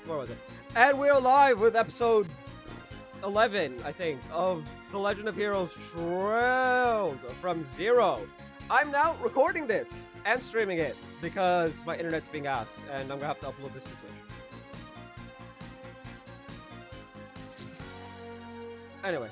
Where was it? And we're live with episode 11, I think, of The Legend of Heroes Trails from Zero. I'm now recording this and streaming it because my internet's being ass, and I'm gonna have to upload this to Twitch. Anyway.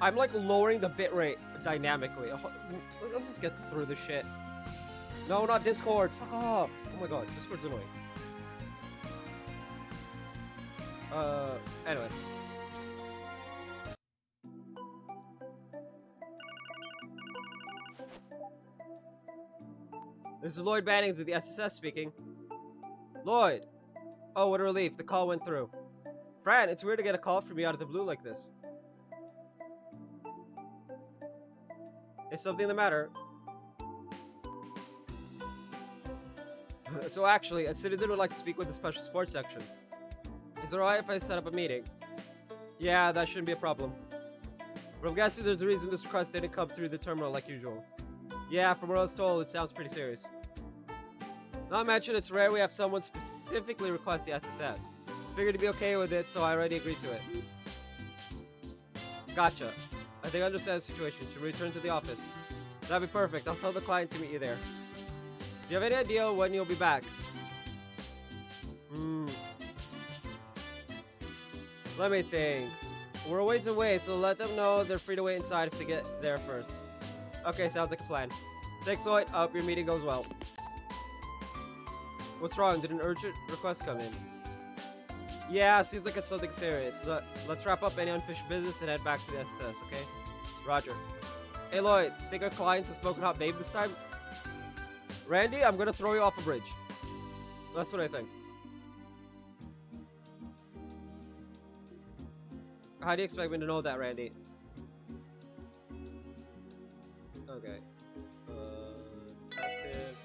I'm like lowering the bitrate dynamically. Let's just get through this shit. No, not Discord. Fuck off. Oh my god, Discord's annoying. Anyway. This is Lloyd Bannings with the SSS speaking. Lloyd! Oh, what a relief. The call went through. Fran, it's weird to get a call from you out of the blue like this. Is something the matter? So actually, a citizen would like to speak with the special sports section. Is it alright if I set up a meeting? Yeah, that shouldn't be a problem. But I'm guessing there's a reason this request didn't come through the terminal like usual. Yeah, from what I was told, it sounds pretty serious. Not to mention, it's rare we have someone specifically request the SSS. Figured to be okay with it, so I already agreed to it. Gotcha. I think I understand the situation. Should we return to the office? That'd be perfect. I'll tell the client to meet you there. Do you have any idea when you'll be back? Let me think. We're a ways away, so let them know they're free to wait inside if they get there first. Okay, sounds like a plan. Thanks, Lloyd. I hope your meeting goes well. What's wrong? Did an urgent request come in? Yeah, seems like it's something serious. Let's wrap up any unfinished business and head back to the SS, okay? Roger. Hey, Lloyd, think our clients have spoken hot babe this time? Randy, I'm gonna throw you off a bridge. That's what I think. How do you expect me to know that, Randy? Okay. Active.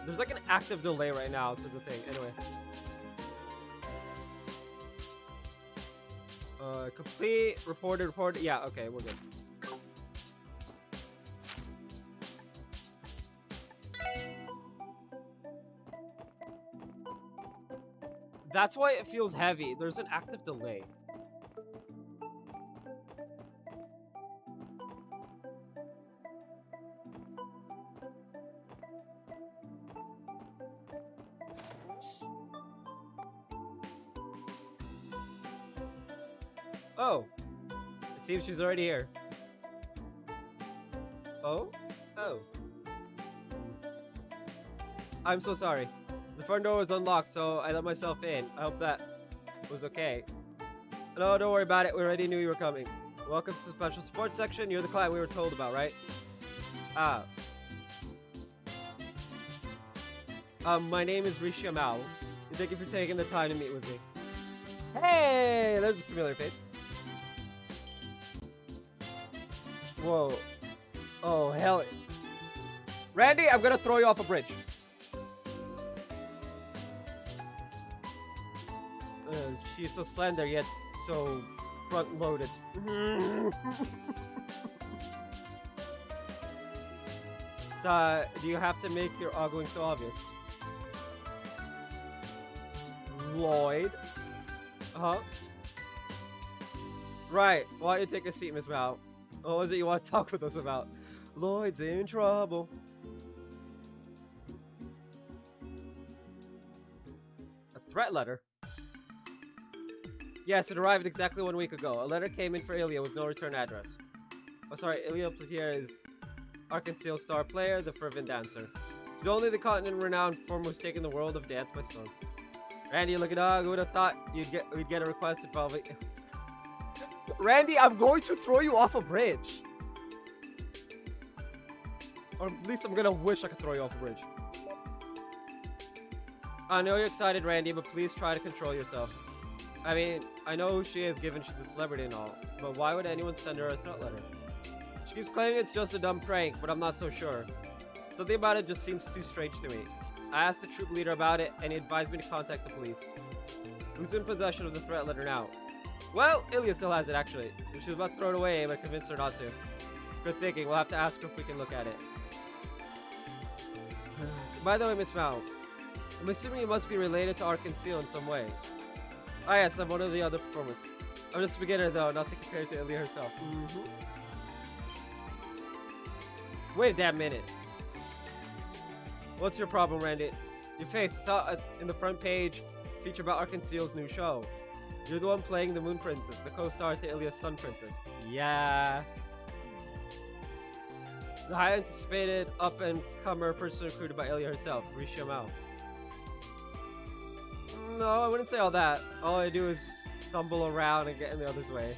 There's like an active delay right now to the thing. Anyway. Complete, reported. Yeah, okay, we're good. That's why it feels heavy. There's an active delay. Oh, it seems she's already here. Oh? Oh. I'm so sorry. The front door was unlocked, so I let myself in. I hope that was okay. No, don't worry about it. We already knew you were coming. Welcome to the special sports section. You're the client we were told about, right? Ah. My name is Rishi Amal. Thank you for taking the time to meet with me. Hey, there's a familiar face. Whoa. Oh, hell. Randy, I'm gonna throw you off a bridge. She's so slender, yet so front-loaded. So, do you have to make your ogling so obvious? Lloyd? Uh-huh. Right, why don't you take a seat, Miss Mao? What was it you want to talk with us about? Lloyd's in trouble. A threat letter? Yes, it arrived exactly 1 week ago. A letter came in for Ilya with no return address. Oh, sorry, Ilya Platier is Arkansas star player, the fervent dancer. He's only the continent-renowned performer who's taken the world of dance by storm. Randy, look at dog. Who would have thought we'd get a request and probably... Randy, I'm going to throw you off a bridge. Or at least I'm gonna wish I could throw you off a bridge. I know you're excited, Randy, but please try to control yourself. I mean, I know who she is given she's a celebrity and all, but why would anyone send her a threat letter? She keeps claiming it's just a dumb prank, but I'm not so sure. Something about it just seems too strange to me. I asked the troop leader about it, and he advised me to contact the police. Who's in possession of the threat letter now? Well, Ilya still has it, actually. She was about to throw it away, but I convinced her not to. Good thinking. We'll have to ask her if we can look at it. By the way, Miss Mao, I'm assuming you must be related to Arkansas in some way. Ah, yes, I'm one of the other performers. I'm just a beginner, though, not to compare to Ilya herself. Wait a damn minute. What's your problem, Randy? Your face. I saw it in the front page feature about Arkansas's new show. You're the one playing the Moon Princess, the co-star to Ilya's Sun Princess. Yeah. The high anticipated up-and-comer person recruited by Ilya herself, Risha Mao. No, I wouldn't say all that. All I do is stumble around and get in the other's way.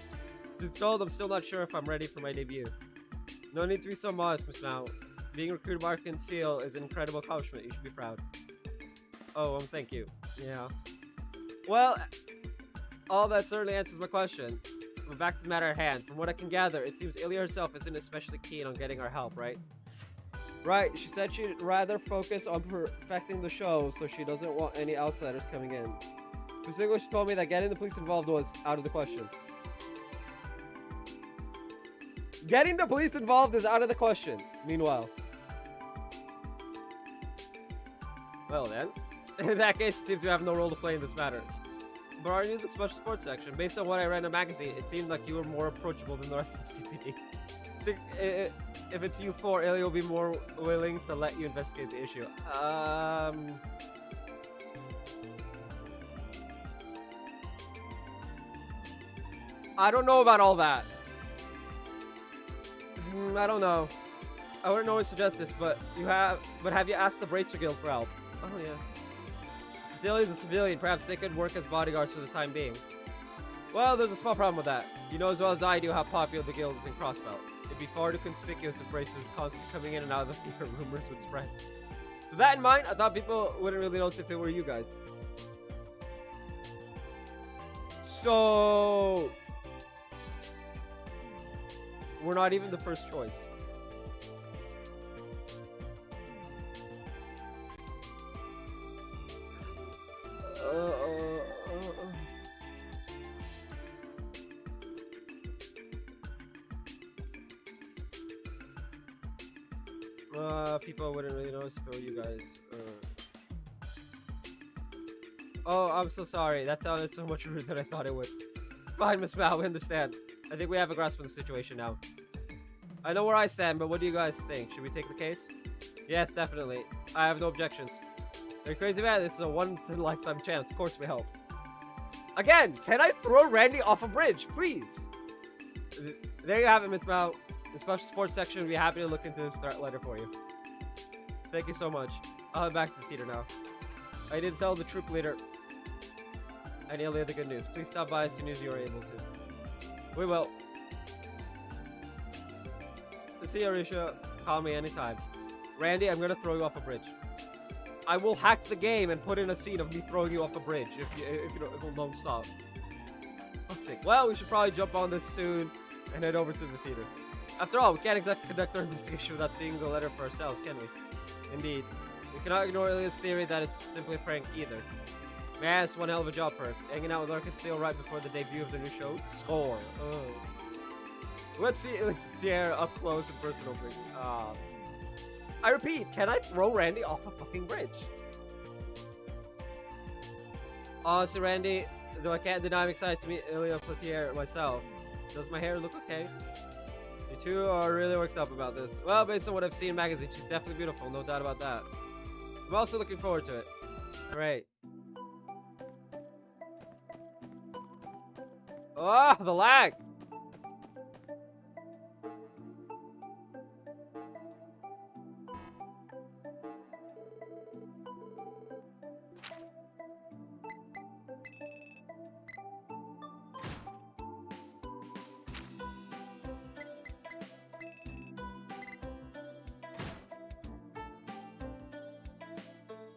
Just told I'm still not sure if I'm ready for my debut. No need to be so modest, Miss Mao. Being recruited by Arkansas is an incredible accomplishment. You should be proud. Oh, thank you. Yeah. Well, all that certainly answers my question. But back to the matter at hand. From what I can gather, it seems Ilya herself isn't especially keen on getting our help, right? Right, she said she'd rather focus on perfecting the show, so she doesn't want any outsiders coming in. Specifically, she told me that getting the police involved was out of the question. Getting the police involved is out of the question. Meanwhile. Well then, in that case, it seems we have no role to play in this matter. But aren't you the special sports section? Based on what I read in a magazine, it seemed like you were more approachable than the rest of the CPD. Think if it's you four, Ilya will be more willing to let you investigate the issue. I don't know about all that. I don't know. I wouldn't always suggest this, but have you asked the Bracer Guild for help? Oh yeah. Since Ilya's a civilian, perhaps they could work as bodyguards for the time being. Well, there's a small problem with that. You know as well as I do how popular the guild is in Crossbelt. It'd be far too conspicuous if Bracers were constantly coming in and out of the theater, rumors would spread. So that in mind, I thought people wouldn't really notice if it were you guys. So we're not even the first choice. People wouldn't really notice if it were you guys. Oh, I'm so sorry. That sounded so much ruder than I thought it would. Fine, Miss Mao, we understand. I think we have a grasp of the situation now. I know where I stand, but what do you guys think? Should we take the case? Yes, definitely. I have no objections. Are you crazy, man? This is a once-in-a-lifetime chance. Of course we help. Again, can I throw Randy off a bridge, please? There you have it, Miss Mao. The special sports section will be happy to look into this threat letter for you. Thank you so much. I'll head back to the theater now. I did tell the troop leader and Ilya the good news. Please stop by as soon as you are able to. We will. See you, Risha. Call me anytime. Randy, I'm gonna throw you off a bridge. I will hack the game and put in a scene of me throwing you off a bridge if you don't stop. Well, we should probably jump on this soon and head over to the theater. After all, we can't exactly conduct our investigation without seeing the letter for ourselves, can we? Indeed. We cannot ignore Ilya's theory that it's simply a prank either. Man, it's one hell of a job, Perk. Hanging out with Arkansas right before the debut of the new show. Score. Oh. Let's see the air up close and personal. I repeat, can I throw Randy off a fucking bridge? Honestly, Randy, though I can't deny I'm excited to meet Ilya Platier myself. Does my hair look okay? You two are really worked up about this. Well, based on what I've seen in magazines, she's definitely beautiful, no doubt about that. I'm also looking forward to it. Great. Oh, the lag!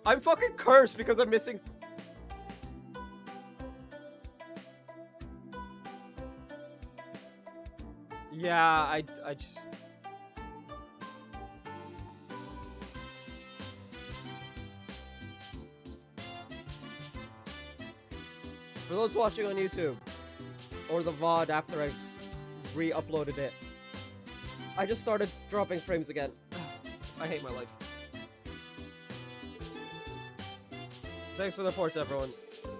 I'm fucking cursed because I'm missing. Yeah, I just. For those watching on YouTube, or the VOD after I re-uploaded it, I just started dropping frames again. I hate my life. Thanks for the ports, everyone.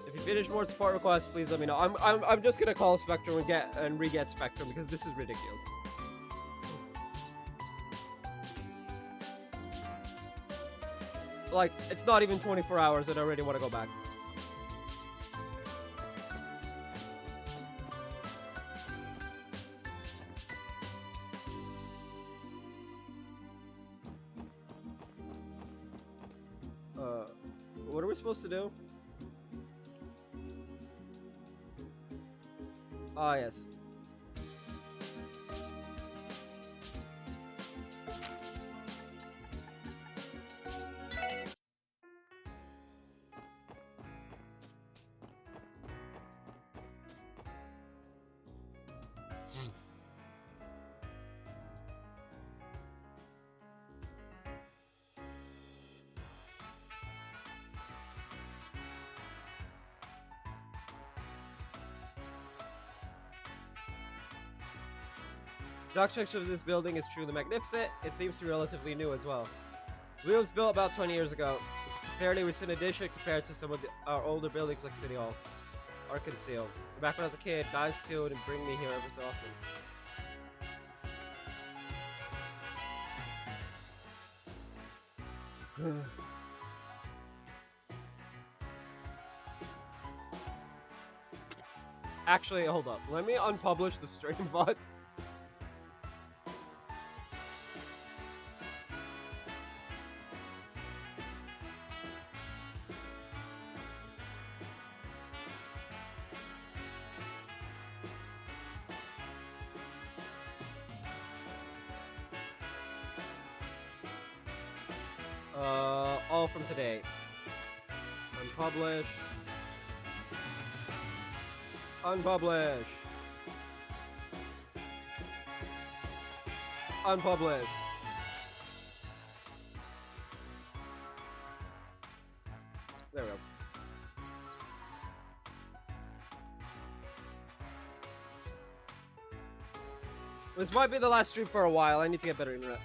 If you finish more support requests, please let me know. I'm just gonna call Spectrum and re-get Spectrum because this is ridiculous. Like, it's not even 24 hours and I already want to go back. What are we supposed to do? Ah, yes. The architecture of this building is truly magnificent. It seems to be relatively new as well. It was built about 20 years ago. It's a fairly recent addition compared to some of our older buildings like City Hall or Conceal. Back when I was a kid, Nice Steel would bring me here every so often. Actually, hold up. Let me unpublish the stream bot. All from today. Unpublish. Unpublish. Unpublish. There we go. This might be the last stream for a while. I need to get better internet.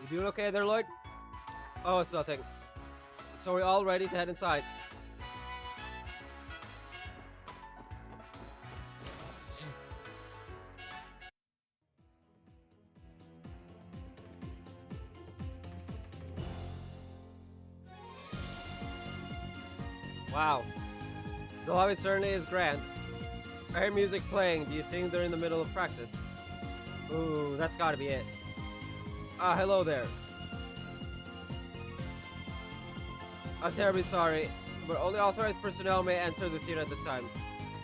You doing okay there, Lloyd? Oh, it's nothing. So we're all ready to head inside. Wow. The lobby certainly is grand. I hear music playing. Do you think they're in the middle of practice? Ooh, that's gotta be it. Ah, hello there. I'm terribly sorry, but only authorized personnel may enter the theater at this time.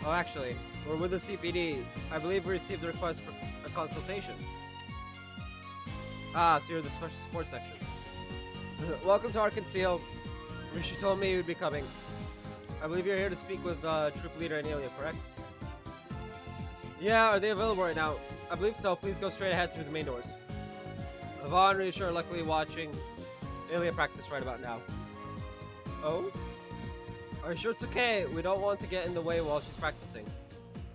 Oh, actually, we're with the CPD. I believe we received a request for a consultation. Ah, so you're the special support section. Welcome to Arkansas. Rishi told me you'd be coming. I believe you're here to speak with Troop Leader and Ilya, correct? Yeah, are they available right now? I believe so. Please go straight ahead through the main doors. Yvonne, Risha are luckily watching Ilya practice right about now. Oh? Are you sure it's okay? We don't want to get in the way while she's practicing.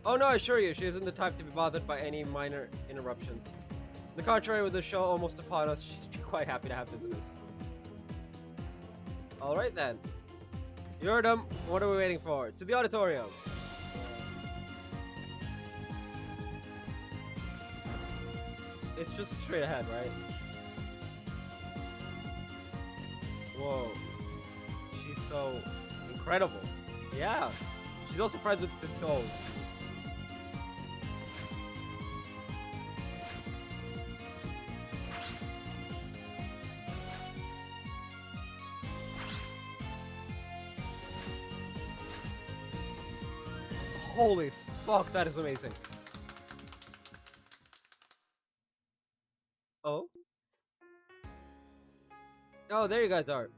Oh no, I assure you, she isn't the type to be bothered by any minor interruptions. On the contrary, with the show almost upon us, she'd be quite happy to have visitors. Alright then. You heard them. What are we waiting for? To the auditorium. It's just straight ahead, right? Whoa. She's so incredible. Yeah. She's also friends with Sissole. Holy fuck, that is amazing. Oh? Oh, there you guys are.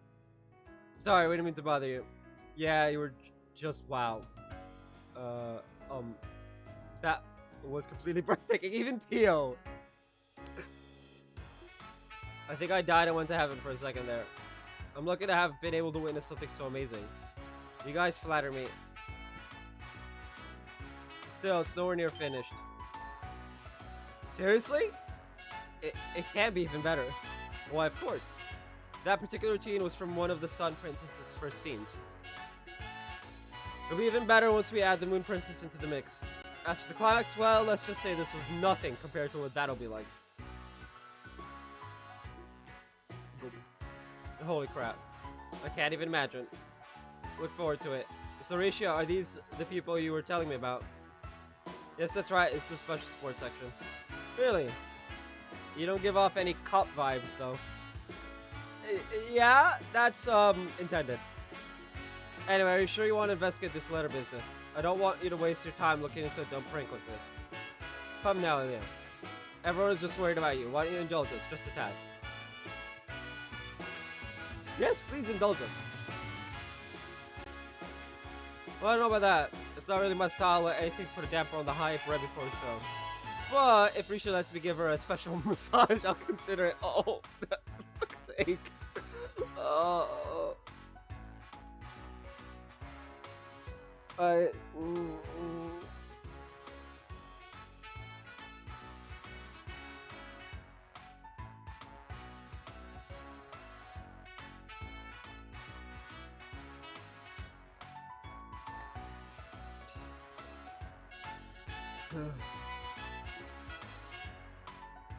Sorry, we didn't mean to bother you. Yeah, you were just wow. That was completely breathtaking. Even Theo. I think I died and went to heaven for a second there. I'm lucky to have been able to witness something so amazing. You guys flatter me. Still, it's nowhere near finished. Seriously? It can be even better. Why, of course. That particular routine was from one of the Sun Princess's first scenes. It'll be even better once we add the Moon Princess into the mix. As for the climax, well, let's just say this was nothing compared to what that'll be like. Holy crap. I can't even imagine. Look forward to it. So, Risha, are these the people you were telling me about? Yes, that's right. It's the special sports section. Really? You don't give off any cop vibes, though. Yeah, that's, intended. Anyway, are you sure you want to investigate this letter business? I don't want you to waste your time looking into a dumb prank like this. Come now, Ilya. Everyone is just worried about you. Why don't you indulge us? Just a tad. Yes, please indulge us. Well, I don't know about that. It's not really my style to let anything put a damper on the hype right before the show. But if Risha lets me give her a special massage, I'll consider it. Oh, for fuck's sake.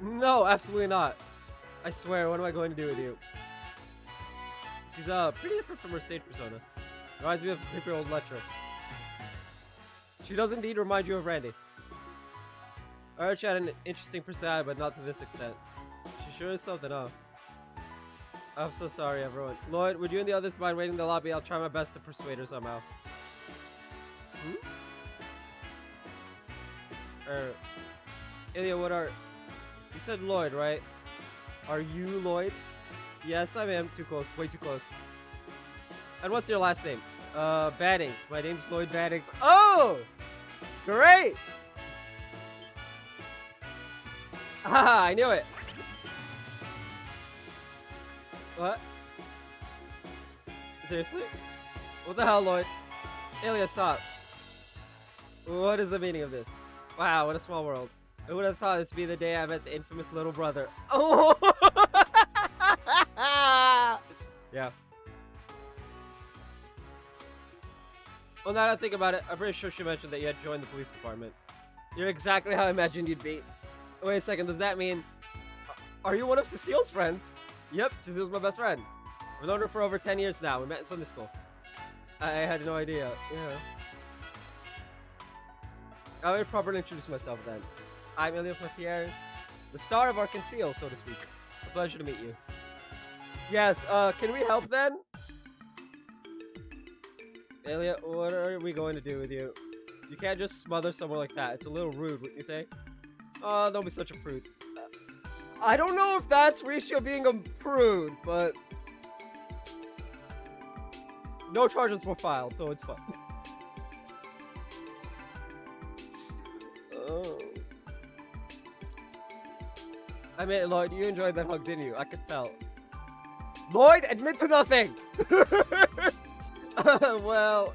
No, absolutely not. I swear, what am I going to do with you? She's pretty different from her stage persona. Reminds me of a creepy old lecturer. She does indeed remind you of Randy. I heard she had an interesting personality, but not to this extent. She sure is something, huh? I'm so sorry, everyone. Lloyd, would you and the others mind waiting in the lobby? I'll try my best to persuade her somehow. Ilya, what are... You said Lloyd, right? Are you Lloyd? Yes, I am. Too close. Way too close. And what's your last name? Baddings. My name's Lloyd Baddings. Oh! Great! Haha, I knew it. What? Seriously? What the hell, Lloyd? Ilya, stop. What is the meaning of this? Wow, what a small world. I would have thought this would be the day I met the infamous little brother. Oh! Yeah. Well, now that I think about it, I'm pretty sure she mentioned that you had joined the police department. You're exactly how I imagined you'd be. Wait a second, does that mean... Are you one of Cecile's friends? Yep, Cecile's my best friend. I've known her for over 10 years now. We met in Sunday school. I had no idea. Yeah. I will properly introduce myself then. I'm Ilya Potier, the star of our Conceal, so to speak. A pleasure to meet you. Yes, can we help then? Ilya, what are we going to do with you? You can't just smother someone like that. It's a little rude, wouldn't you say? Oh, don't be such a prude. I don't know if that's Risha being a prude, but... No charges were filed, so it's fine. Oh. I mean, Lloyd, you enjoyed that hug, didn't you? I could tell. Lloyd, admit to nothing! Well...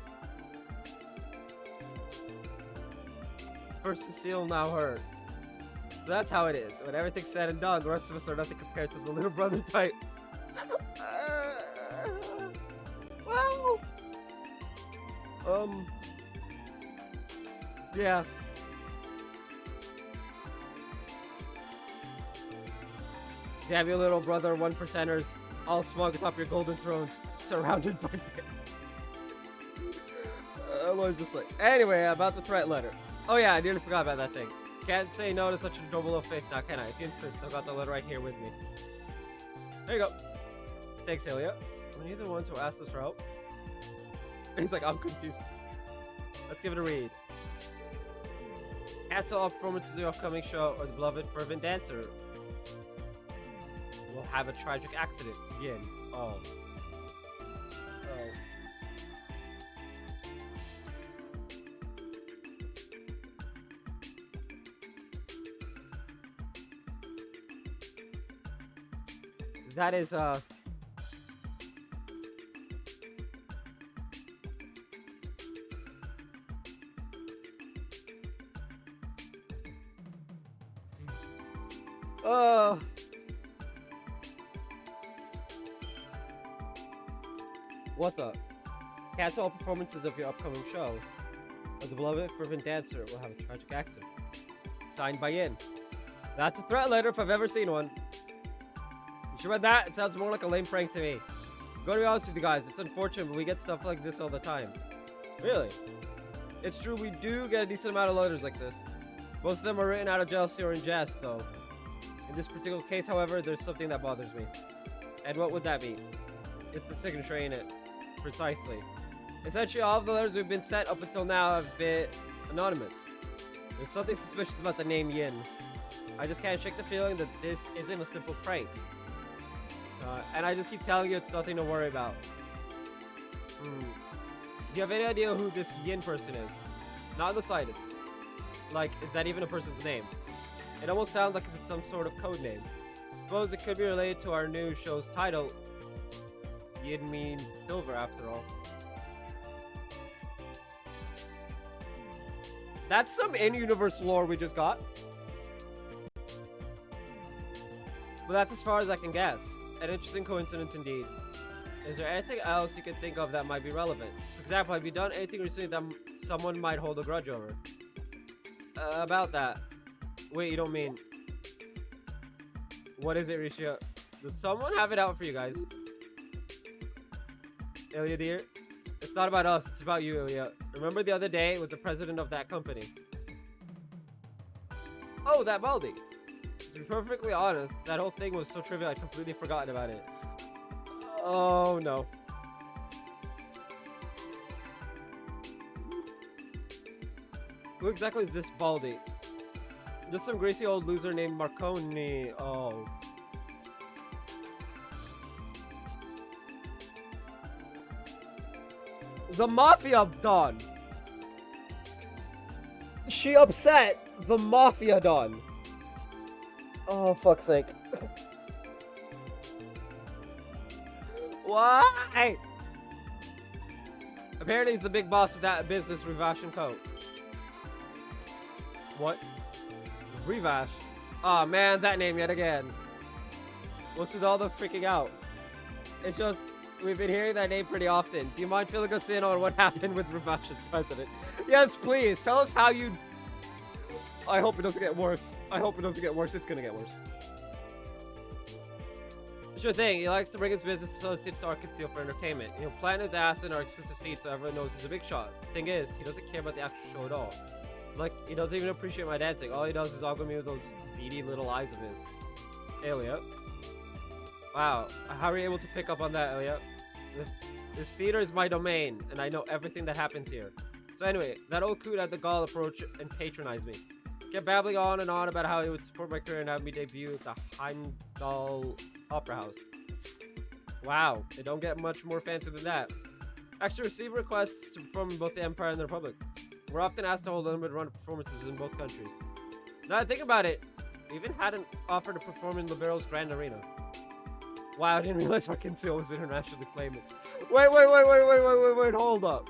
First Cecile, now her. So that's how it is. When everything's said and done, the rest of us are nothing compared to the little brother type. Well... Yeah. Damn you little brother, 1%ers, all smug atop your golden thrones, surrounded by fans. Lloyd's just like, anyway, about the threat letter. Oh yeah, I nearly forgot about that thing. Can't say no to such a adorable little face now, can I? If you insist, I've got the letter right here with me. There you go. Thanks, Ilya. Were you the ones who asked us for help? He's like, I'm confused. Let's give it a read. Hats off performances of the upcoming show or the beloved fervent dancer will have a tragic accident. Again. Oh. That is uh what the? Cancel all performances of your upcoming show. Or the beloved fervent dancer will have a tragic accident. Signed by Yin. That's a threat letter if I've ever seen one. You sure about that? It sounds more like a lame prank to me. I'm gonna be honest with you guys, it's unfortunate, but we get stuff like this all the time. Really? It's true, we do get a decent amount of letters like this. Most of them are written out of jealousy or in jest, though. In this particular case, however, there's something that bothers me. And what would that be? It's the signature, ain't it? Precisely. Essentially, all of the letters we've been sent up until now have been anonymous. There's something suspicious about the name Yin. I just can't shake the feeling that this isn't a simple prank. And I just keep telling you it's nothing to worry about. Do you have any idea who this Yin person is? Not the slightest. Like, is that even a person's name? It almost sounds like it's some sort of code name. Suppose it could be related to our new show's title. Yin means silver, after all. That's some in-universe lore we just got. But that's as far as I can guess. An interesting coincidence indeed. Is there anything else you can think of that might be relevant? For example, have you done anything recently that someone might hold a grudge over? About that. Wait, you don't mean... What is it, Risha? Does someone have it out for you guys? Ilya, dear? It's not about us, it's about you, Ilya. Remember the other day with the president of that company? Oh, that Baldi. To be perfectly honest, that whole thing was so trivial I'd completely forgotten about it. Oh, no. Who exactly is this Baldi? Just some greasy old loser named Marconi. Oh. The Mafia Don. She upset the Mafia Don. Oh, fuck's sake. Why? Apparently he's the big boss of that business, Revash & Co. What? Revash? Aw, man, that name yet again. What's with all the freaking out? It's just, we've been hearing that name pretty often. Do you mind filling us in on what happened with Revash's president? Yes, please. Tell us how you... I hope it doesn't get worse. I hope it doesn't get worse. It's gonna get worse. Sure thing. He likes to bring his business associates to our conceal for entertainment. He'll plant his ass in our exclusive seats so everyone knows he's a big shot. Thing is, he doesn't care about the actual show at all. Like, he doesn't even appreciate my dancing. All he does is ogre me with those beady little eyes of his. Ilya. Wow. How are you able to pick up on that, Ilya? This theater is my domain, and I know everything that happens here. So anyway, that old coot had the gall approach and patronize me. Kept babbling on and on about how he would support my career and have me debut at the Heimdall Opera House. Wow, they don't get much more fancy than that. Actually receive requests to perform in both the Empire and the Republic. We're often asked to hold a limited run of performances in both countries. Now that I think about it, we even had an offer to perform in Libero's Grand Arena. Wow, I didn't realize our conceal was internationally famous. Wait, hold up.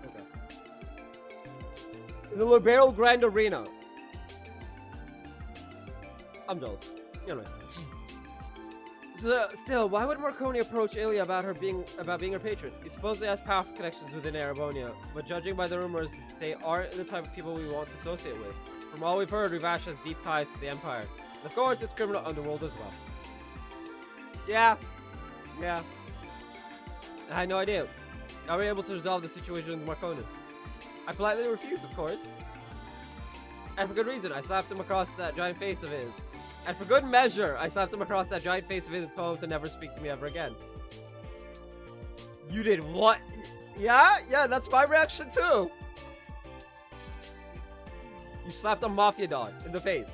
Okay. The Libero Grand Arena. I'm jealous. Anyway. So, still, why would Marconi approach Ilya about being her patron? He supposedly has powerful connections within Erebonia, but judging by the rumors, they aren't the type of people we want to associate with. From all we've heard, Revash has deep ties to the Empire. And of course, it's criminal underworld as well. Yeah. I had no idea. How were we able to resolve the situation with Marconi? I politely refused, of course. And for good reason, I slapped him across that giant face of his. And for good measure, I slapped him across that giant face of his and told him to never speak to me ever again. You did what? Yeah, that's my reaction too. You slapped a Mafia Don in the face.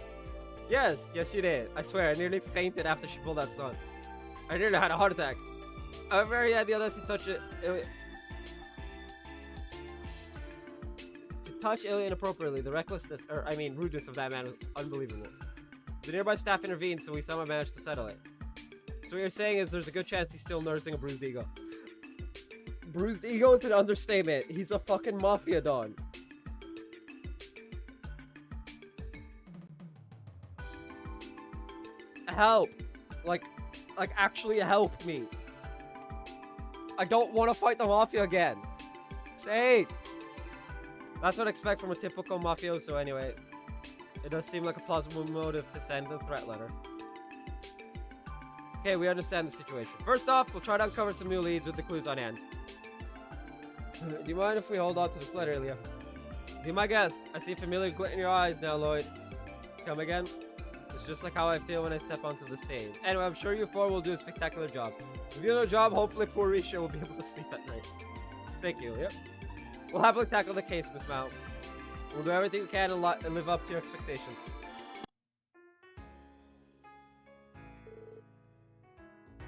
Yes, you did. I swear, I nearly fainted after she pulled that stunt. I nearly had a heart attack. However, he had the audacity to touch it. touch Ilya inappropriately. The recklessness, or I mean rudeness of that man was unbelievable. The nearby staff intervened, so we somehow managed to settle it. So what you're saying is there's a good chance he's still nursing a bruised ego. Bruised ego is an understatement. He's a fucking mafia don. Help. Like actually help me. I don't want to fight the mafia again. Say. That's what I expect from a typical mafioso anyway. It does seem like a plausible motive to send a threat letter. Okay, we understand the situation. First off, we'll try to uncover some new leads with the clues on hand. Do you mind if we hold on to this letter, Ilya? Be my guest. I see a familiar glint in your eyes now, Lloyd. Come again? It's just like how I feel when I step onto the stage. Anyway, I'm sure you four will do a spectacular job. If you do a job, hopefully poor Risha will be able to sleep at night. Thank you, Ilya. We'll happily tackle the case, Miss Mount. We'll do everything we can and live up to your expectations.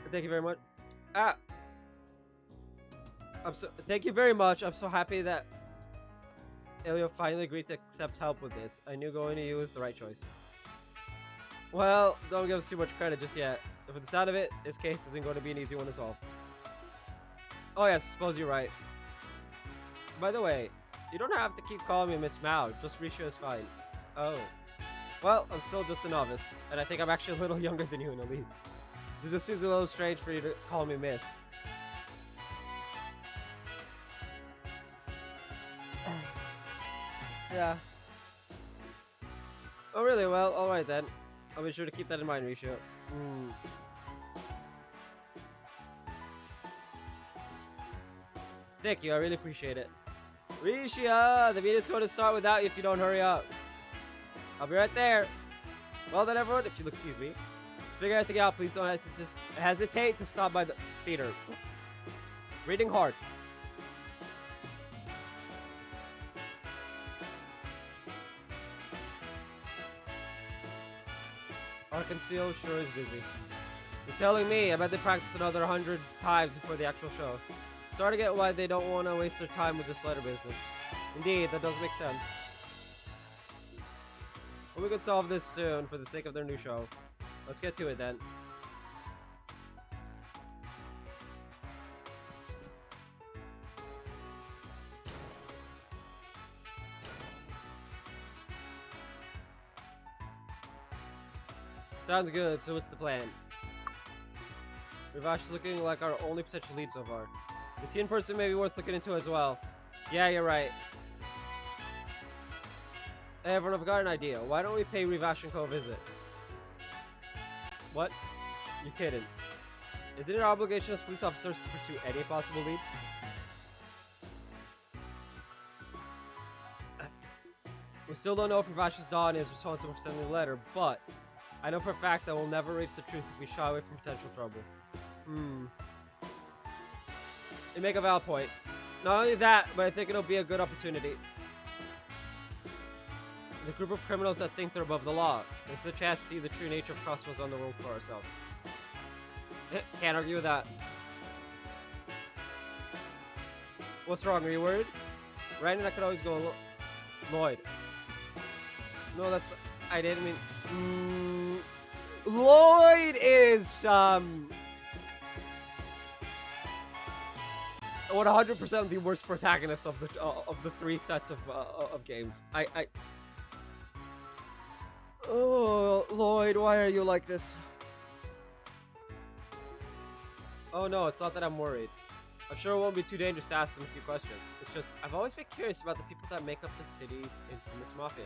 Thank you very much. Thank you very much. I'm so happy that Ilya finally agreed to accept help with this. I knew going to you was the right choice. Well, don't give us too much credit just yet. But for the sound of it, this case isn't going to be an easy one to solve. Oh yes, I suppose you're right. By the way, you don't have to keep calling me Miss Mao. Just Risha is fine. Oh. Well, I'm still just a novice, and I think I'm actually a little younger than you, Elise. It just seems a little strange for you to call me Miss. Yeah. Oh, really? Well, alright then. I'll be sure to keep that in mind, Risha. Thank you, I really appreciate it. Risha, the meeting's going to start without you if you don't hurry up. I'll be right there. Well then, everyone, if you'll excuse me. Figure everything out, please don't hesitate to stop by the theater. Reading hard. Arkansas sure is busy. You're telling me, I bet they practice another 100 times before the actual show. Starting to get why they don't want to waste their time with this letter business. Indeed, that does make sense. Well, we could solve this soon for the sake of their new show. Let's get to it then. Sounds good, so what's the plan? Rivash is looking like our only potential lead so far. Is he in person maybe worth looking into as well? Yeah, you're right. Hey everyone, I've got an idea. Why don't we pay Rivash and Co a visit? What? You're kidding. Is it our obligation as police officers to pursue any possible lead? We still don't know if Rivash's Dawn is responsible for sending the letter, but I know for a fact that we'll never reach the truth if we shy away from potential trouble. You make a valid point. Not only that, but I think it'll be a good opportunity. The group of criminals that think they're above the law. It's a chance to see the true nature of Crossbows on the world for ourselves. Can't argue with that. What's wrong? Are you worried? Ryan and I could always go Lloyd. No, that's... I didn't mean... Lloyd is, would 100% the worst protagonist of the three sets of games. Oh, Lloyd, why are you like this? Oh no, it's not that I'm worried. I'm sure it won't be too dangerous to ask them a few questions. It's just, I've always been curious about the people that make up the city's infamous mafia.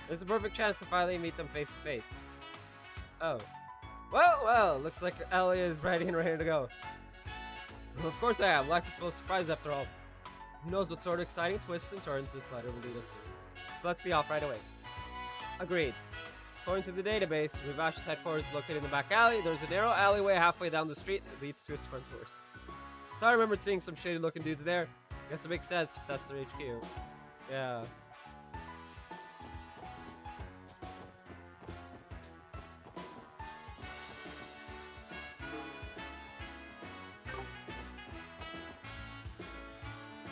It's a perfect chance to finally meet them face to face. Oh. Well, looks like Ellie is ready and ready to go. Well, of course I am. Life is full of surprises after all. Who knows what sort of exciting twists and turns this letter will lead us to. So let's be off right away. Agreed. According to the database, Rivash's headquarters is located in the back alley. There's a narrow alleyway halfway down the street that leads to its front doors. Thought I remembered seeing some shady looking dudes there. Guess it makes sense if that's their HQ. Yeah.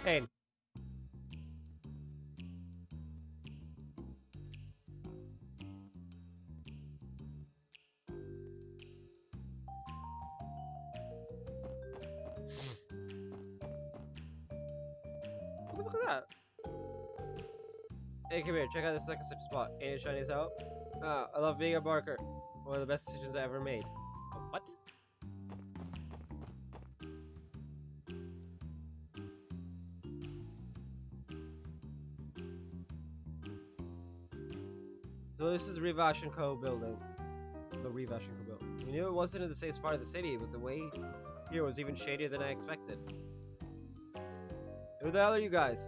Pain. that? Hey, come here. Check out this like such spot. Ain't it shiny as hell? I love being a barker. One of the best decisions I ever made. What? So this is Revash & Co. building. The Revash & Co. building. We knew it wasn't in the safest part of the city, but the way here was even shadier than I expected. Who the hell are you guys?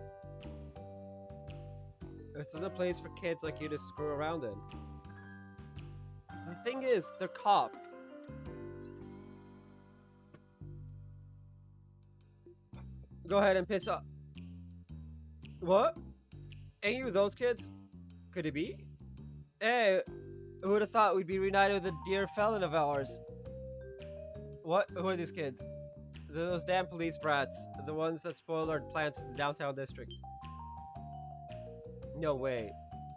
This isn't a place for kids like you to screw around in. The thing is, they're cops. Go ahead and piss off. What? Ain't you those kids? Could it be? Hey, who would have thought we'd be reunited with a dear felon of ours? What? Who are these kids? They're those damn police brats. The ones that spoiled our plans in the downtown district. No way.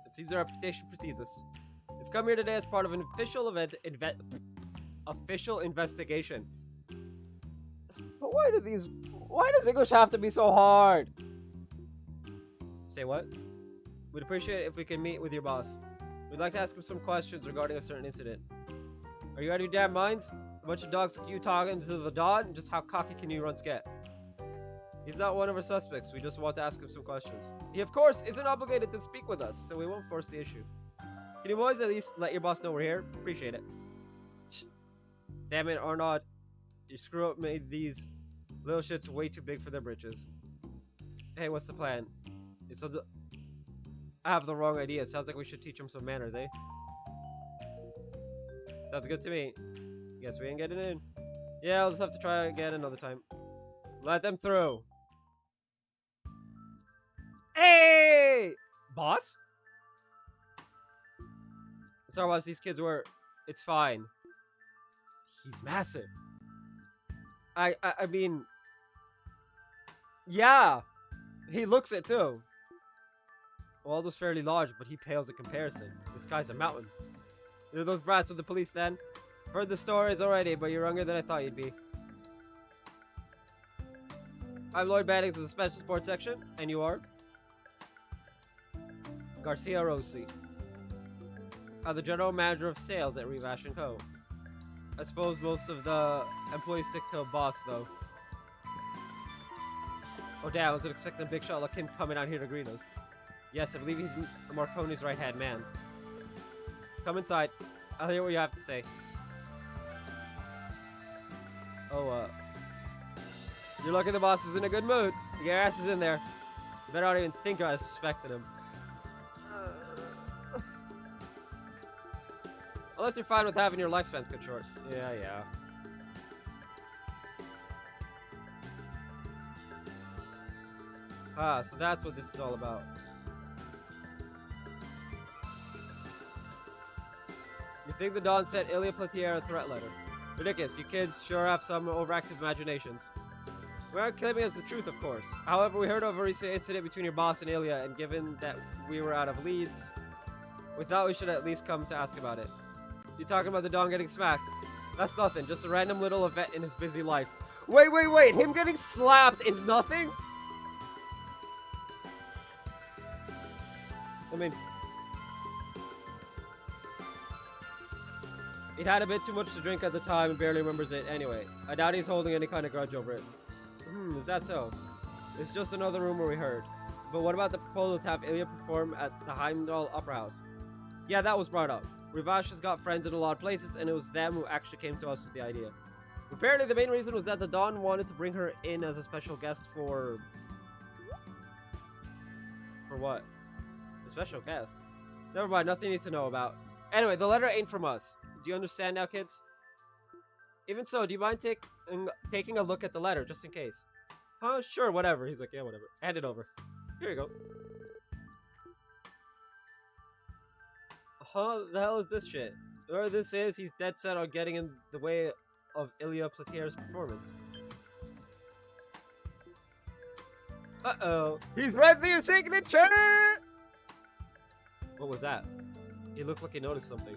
It seems our reputation precedes us. We've come here today as part of an official official investigation. But why does English have to be so hard? Say what? We'd appreciate it if we could meet with your boss. We'd like to ask him some questions regarding a certain incident. Are you out of your damn minds? A bunch of dogs like you talking to the Don? Just how cocky can you runs get? He's not one of our suspects. We just want to ask him some questions. He, of course, isn't obligated to speak with us, so we won't force the issue. Can you boys at least let your boss know we're here? Appreciate it. Damn it, Arnaud. Your screw-up made these little shits way too big for their britches. Hey, what's the plan? I have the wrong idea. Sounds like we should teach him some manners, eh? Sounds good to me. Guess we ain't getting in. Yeah, I'll just have to try again another time. Let them through. Hey! Boss? Sorry, boss, these kids were... It's fine. He's massive. I mean... Yeah! He looks it, too. Waldo's fairly large, but he pales in comparison. This guy's a mountain. You're those brats with the police, then? Heard the stories already, but you're younger than I thought you'd be. I'm Lloyd Bannings of the Special Sports Section, and you are? Garcia Rossi. I'm the General Manager of Sales at Revash & Co. I suppose most of the employees stick to a boss, though. Oh damn, I wasn't expecting a big shot like him coming out here to greet us. Yes, I believe he's Marconi's right-hand man. Come inside. I'll hear what you have to say. Oh, you're lucky the boss is in a good mood. Get your asses in there. You better not even think I suspected him. Unless you're fine with having your lifespans cut short. Yeah. Ah, so that's what this is all about. You think the Don sent Ilya Platier a threat letter? Ridiculous, you kids sure have some overactive imaginations. We aren't claiming it's the truth, of course. However, we heard of a recent incident between your boss and Ilya, and given that we were out of leads, we thought we should at least come to ask about it. You talking about the Don getting smacked? That's nothing, just a random little event in his busy life. Wait, him getting slapped is nothing? I mean... He'd had a bit too much to drink at the time and barely remembers it anyway. I doubt he's holding any kind of grudge over it. Is that so? It's just another rumor we heard. But what about the proposal to have Ilya perform at the Heimdall Opera House? Yeah, that was brought up. Rivash has got friends in a lot of places, and it was them who actually came to us with the idea. Apparently, the main reason was that the Don wanted to bring her in as a special guest for... For what? A special guest? Never mind, nothing you need to know about. Anyway, the letter ain't from us. Do you understand now, kids? Even so, do you mind taking a look at the letter, just in case? Huh, sure, whatever. He's like, yeah, whatever. Hand it over. Here you go. The hell is this shit? Whoever this is, he's dead set on getting in the way of Ilya Platier's performance. Uh-oh. He's read the signature! What was that? He looked like he noticed something.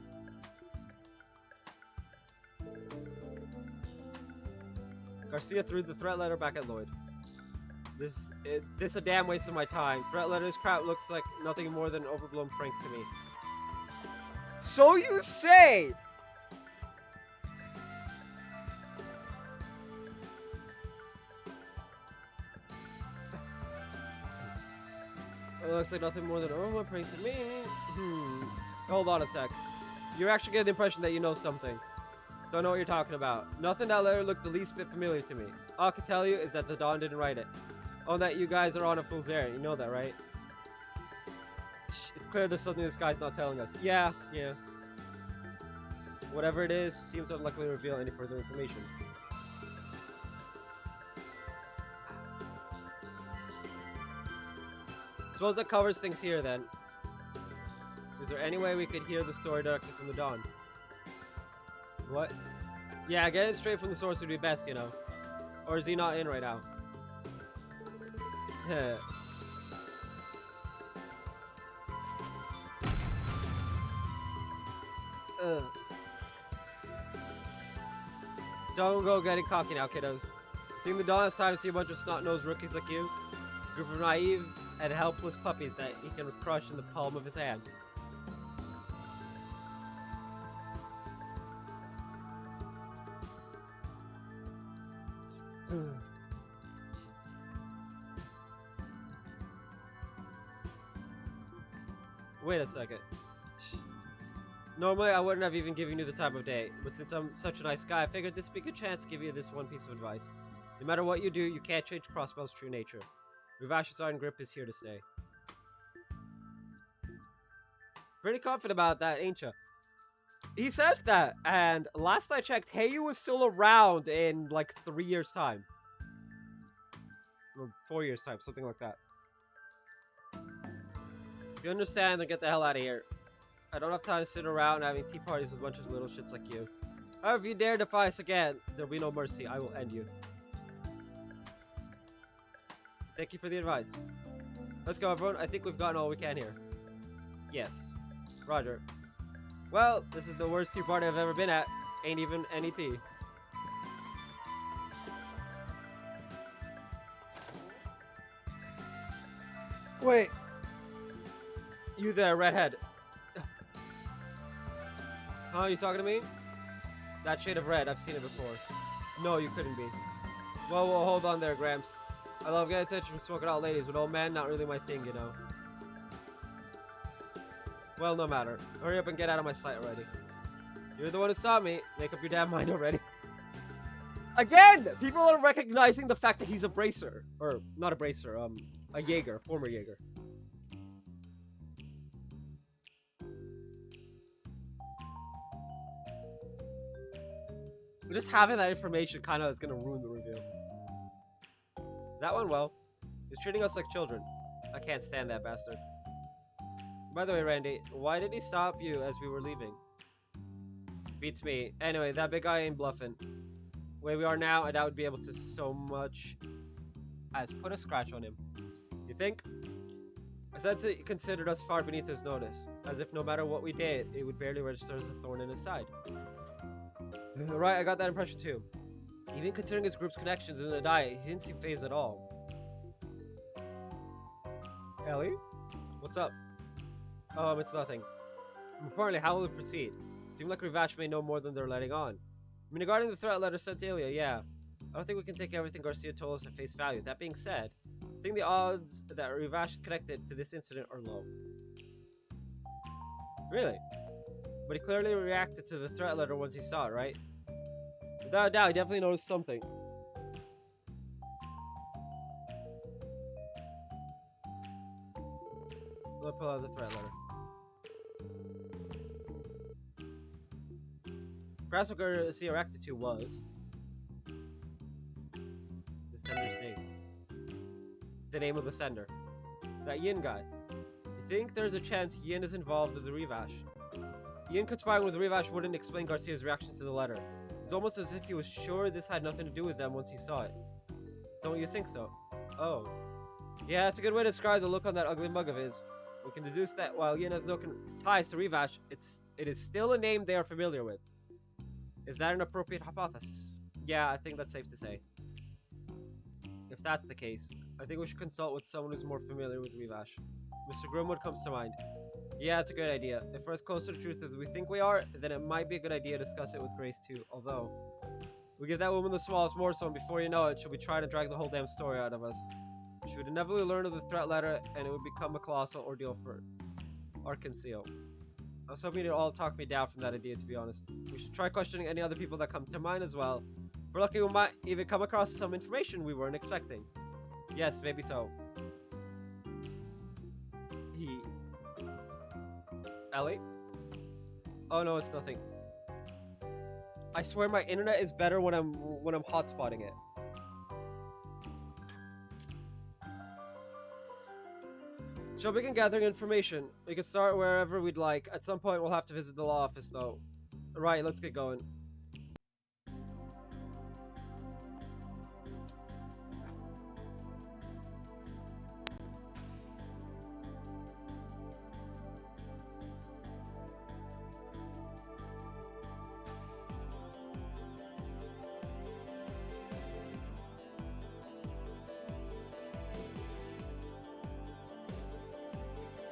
Garcia threw the threat letter back at Lloyd. This a damn waste of my time. Threat letters crap looks like nothing more than an overblown prank to me. So you say! It looks like nothing more than an overblown prank to me. Hold on a sec. You're actually getting the impression that you know something. Don't know what you're talking about. Nothing that letter looked the least bit familiar to me. All I can tell you is that the Dawn didn't write it. Oh, that you guys are on a fool's errand. You know that, right? Shh, it's clear there's something this guy's not telling us. Yeah. Whatever it is, seems unlikely to reveal any further information. Suppose that covers things here, then. Is there any way we could hear the story directly from the Dawn? What? Yeah, get it straight from the source would be best, you know. Or is he not in right now? Don't go getting cocky now, kiddos. Think the Dawn has time to see a bunch of snot-nosed rookies like you? A group of naive and helpless puppies that he can crush in the palm of his hand. Wait a second. Normally, I wouldn't have even given you the time of day, but since I'm such a nice guy, I figured this would be a good chance to give you this one piece of advice. No matter what you do, you can't change Crossbell's true nature. Rivash's iron grip is here to stay. Pretty confident about that, ain't ya? He says that, and last I checked, Heyu was still around in like 3 years' time. Or 4 years' time, something like that. If you understand, then get the hell out of here. I don't have time to sit around having tea parties with a bunch of little shits like you. However, if you dare defy us again, there'll be no mercy. I will end you. Thank you for the advice. Let's go, everyone. I think we've gotten all we can here. Yes. Roger. Well, this is the worst tea party I've ever been at. Ain't even any tea. Wait. You there, redhead. Huh, you talking to me? That shade of red, I've seen it before. No, you couldn't be. Whoa, hold on there, Gramps. I love getting attention from smoking out ladies, but old man, not really my thing, you know. Well, no matter. Hurry up and get out of my sight already. You're the one who saw me. Make up your damn mind already. Again! People are recognizing the fact that he's a bracer. Or, not a bracer, a Jaeger, former Jaeger. Just having that information kind of is going to ruin the reveal. That went well. He's treating us like children. I can't stand that bastard. By the way, Randy, why did he stop you as we were leaving? Beats me. Anyway, that big guy ain't bluffing. Where we are now, I doubt we'd be able to so much as put a scratch on him. You think? I said he considered us far beneath his notice, as if no matter what we did, it would barely register as a thorn in his side. Right, I got that impression too. Even considering his group's connections in the diet, he didn't seem phased at all. Ellie? What's up? It's nothing. Apparently, how will we proceed? Seemed like Rivash may know more than they're letting on. I mean, regarding the threat letter sent to Ilya, yeah. I don't think we can take everything Garcia told us at face value. That being said, I think the odds that Rivash is connected to this incident are low. Really? But he clearly reacted to the threat letter once he saw it, right? Without a doubt, he definitely noticed something. Let's pull out the threat letter. Perhaps what Garcia reacted to was the sender's name. The name of the sender. That Yin guy. You think there's a chance Yin is involved with the Rivash? Yin conspiring with Rivash wouldn't explain Garcia's reaction to the letter. It's almost as if he was sure this had nothing to do with them once he saw it. Don't you think so? Oh. Yeah, that's a good way to describe the look on that ugly mug of his. We can deduce that while Yin has no ties to Rivash, it is still a name they are familiar with. Is that an appropriate hypothesis? Yeah, I think that's safe to say. If that's the case, I I think we should consult with someone who's more familiar with Weavash. Mr. Grimwood comes to mind. Yeah, it's a good idea. If we're as close to the truth as we think we are, then it might be a good idea to discuss it with Grace too. Although, we give that woman the smallest morsel, and before you know it, she'll be trying to drag the whole damn story out of us. She would inevitably learn of the threat letter, and it would become a colossal ordeal for Arkansas. I was hoping you'd all talk me down from that idea, to be honest. We should try questioning any other people that come to mind as well. If we're lucky, we might even come across some information we weren't expecting. Yes, maybe so. Ellie? Oh no, it's nothing. I swear my internet is better when I'm hotspotting it. Shall we begin gathering information? We can start wherever we'd like. At some point, we'll have to visit the law office, though. Right, let's get going.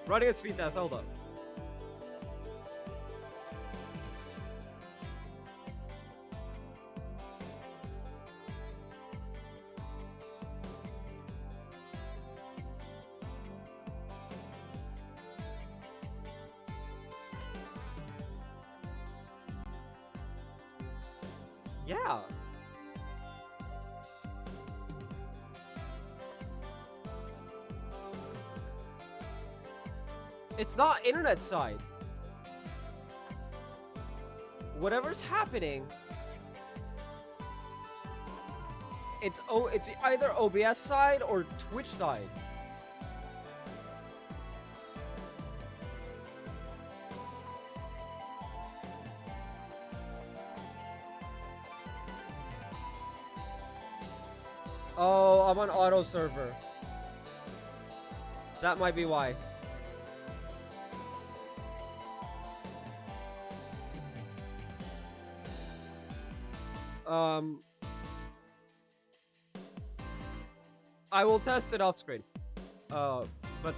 Running at speed test, hold up. Yeah. It's not internet side. Whatever's happening, it's either OBS side or Twitch side. Oh, I'm on auto server. That might be why. I will test it off screen. But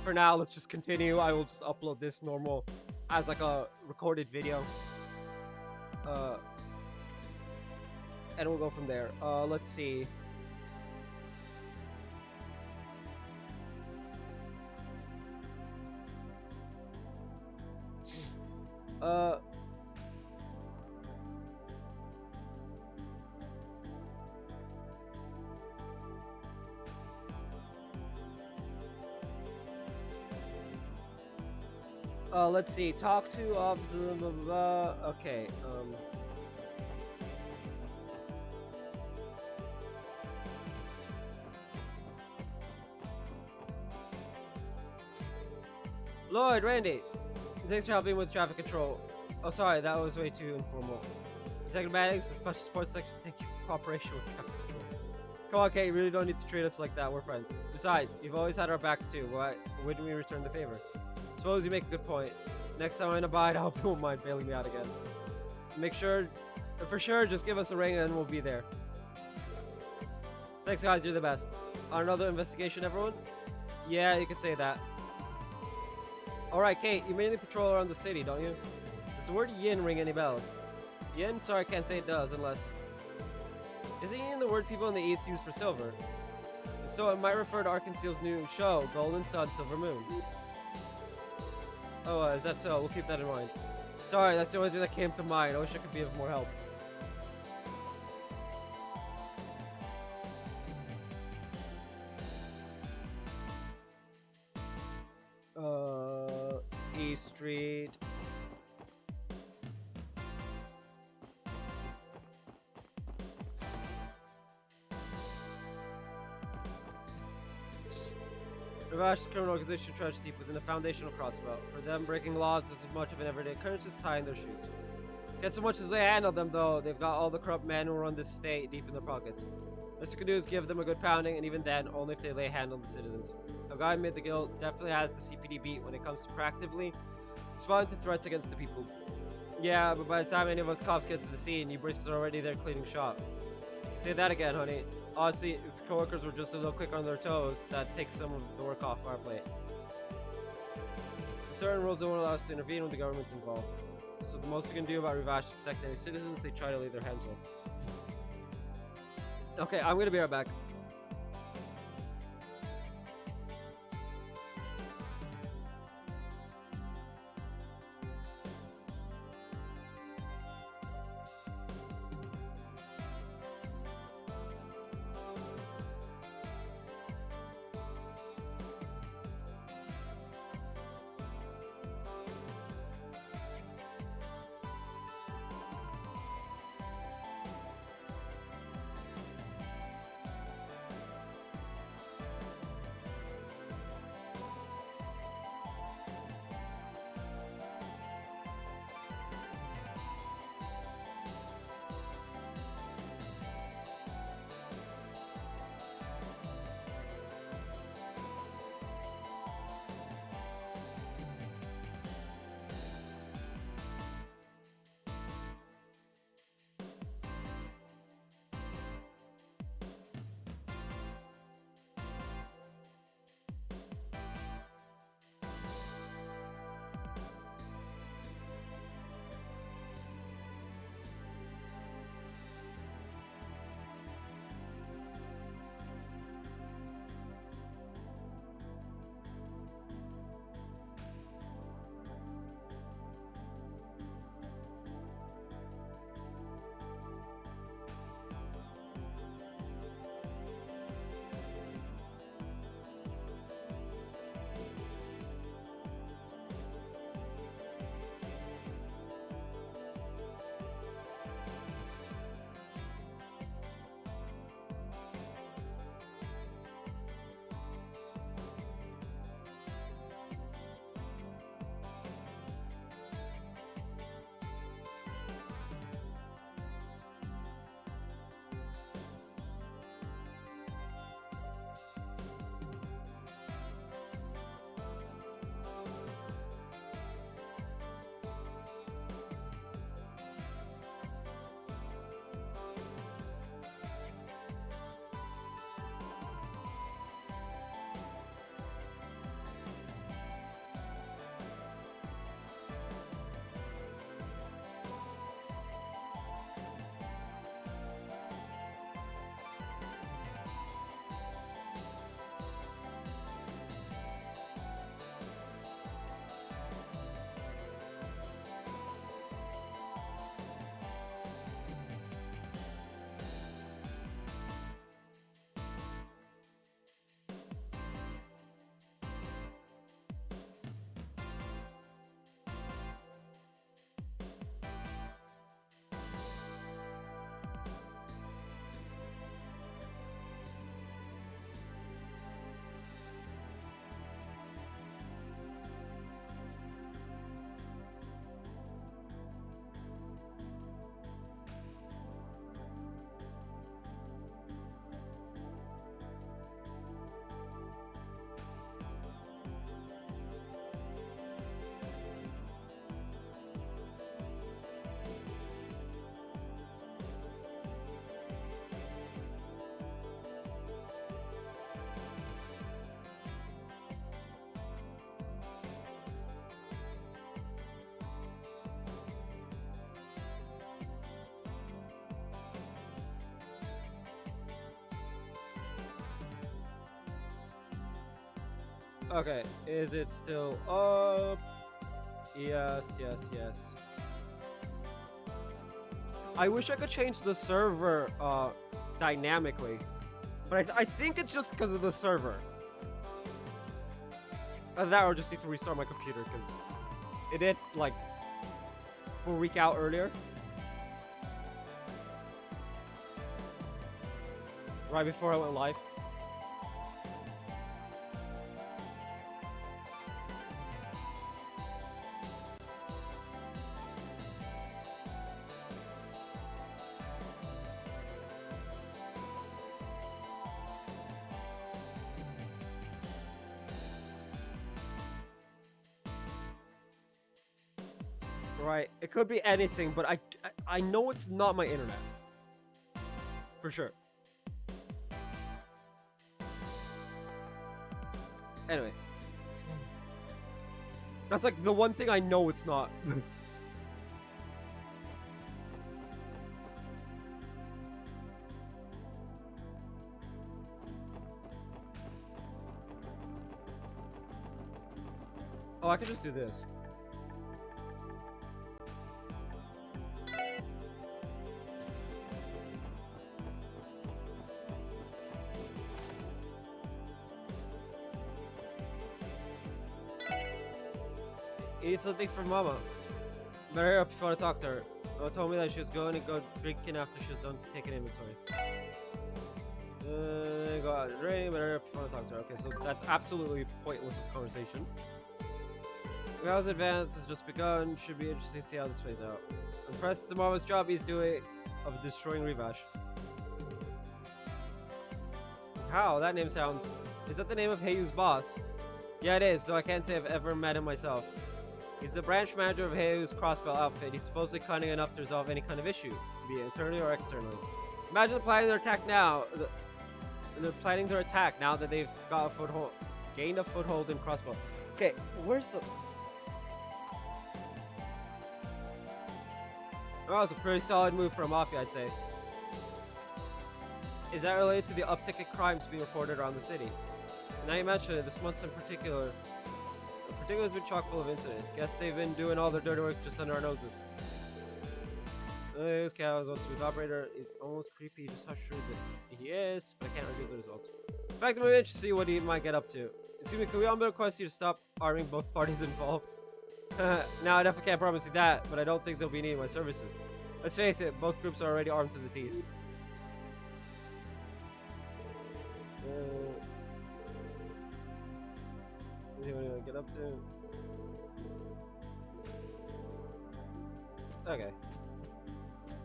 for now, let's just continue. I will just upload this normal as like a recorded video. And we'll go from there. Let's see. Let's see. Talk to blah, blah, blah. Okay. Lloyd, Randy, thanks for helping with traffic control. Oh, sorry, that was way too informal. Detective Maddox, the Special Sports Section, thank you for cooperation with traffic control. Come on, Kate, you really don't need to treat us like that. We're friends. Besides, you've always had our backs too. Why wouldn't we return the favor? Suppose you make a good point. Next time I'm in a bind, I hope you won't mind bailing me out again. Make sure, for sure, just give us a ring and we'll be there. Thanks, guys. You're the best. On another investigation, everyone? Yeah, you could say that. Alright, Kate, you mainly patrol around the city, don't you? Does the word yin ring any bells? Yin? Sorry, I can't say it does, unless... Isn't yin the word people in the East use for silver? If so, it might refer to Arkansas's new show, Golden Sun, Silver Moon. Oh, is that so? We'll keep that in mind. Sorry, that's the only thing that came to mind. I wish I could be of more help. East Street. Ravash's criminal organization trudges deep within the foundational crossbow. For them, breaking laws is as much of an everyday occurrence as tying their shoes. Get so much as they handle them, though, they've got all the corrupt men who run this state deep in their pockets. Best we can do is give them a good pounding, and even then, only if they lay a hand on the citizens. A guy who made the guild definitely has the CPD beat when it comes to proactively responding to threats against the people. Yeah, but by the time any of us cops get to the scene, you Brits are already there cleaning shop. Say that again, honey. Honestly, coworkers were just a little quick on their toes. That takes some of the work off our plate. Certain rules don't allow us to intervene when the government's involved. So the most we can do about Ravash is protect any citizens they try to lay their hands on. Okay, I'm gonna be right back. Okay, is it still up? Yes, yes, yes. I wish I could change the server dynamically, but I think it's just because of the server. That or just need to restart my computer because it did like freak out earlier. Right before I went live. Right, it could be anything, but I know it's not my internet. For sure. Anyway. That's like the one thing I know it's not. Oh, I could just do this. You need something from Mama. Better hurry up if you want to talk to her. Mama told me that she was going to go drinking after she was done taking inventory. Go out. It's raining, better hurry up if you want to talk to her. Okay, so that's absolutely pointless of conversation. Well, advance has just begun. Should be interesting to see how this plays out. Impressed with the Mama's job he's doing of destroying Revash. How? That name sounds... Is that the name of Heiyu's boss? Yeah, it is, though I can't say I've ever met him myself. He's the branch manager of Heiyu's Crossbell outfit. He's supposedly cunning enough to resolve any kind of issue, be it internally or externally. Imagine planning their attack now. They're planning their attack now that they've got a foothold, gained a foothold in Crossbell. Okay, where's the... Oh, that was a pretty solid move for a Mafia, I'd say. Is that related to the uptick in crimes being reported around the city? Now you mention it, this month in particular has been chock full of incidents. Guess they've been doing all their dirty work just under our noses. This guy was a smooth operator. It's almost creepy, just how sure that he is, but I can't reveal the results. In fact, I'm interested to see what he might get up to. Excuse me, can we request you to stop arming both parties involved? Now, I definitely can't promise you that, but I don't think they'll be needing my services. Let's face it, both groups are already armed to the teeth. What do you want to get up to? Okay.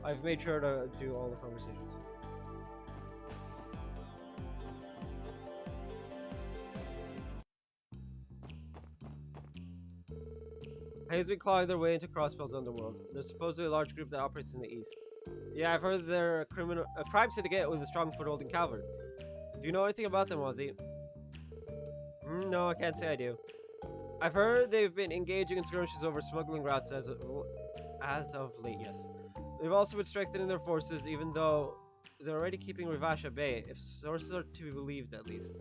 I've made sure to do all the conversations. He's been clawing their way into Crossbell's underworld. There's supposedly a large group that operates in the east. Yeah, I've heard they're a crime syndicate with a strong foothold in Calvert. Do you know anything about them, Wazzy? No, I can't say I do. I've heard they've been engaging in skirmishes over smuggling routes as of late, yes. They've also been strengthening their forces, even though they're already keeping Revash at bay, if sources are to be believed at least.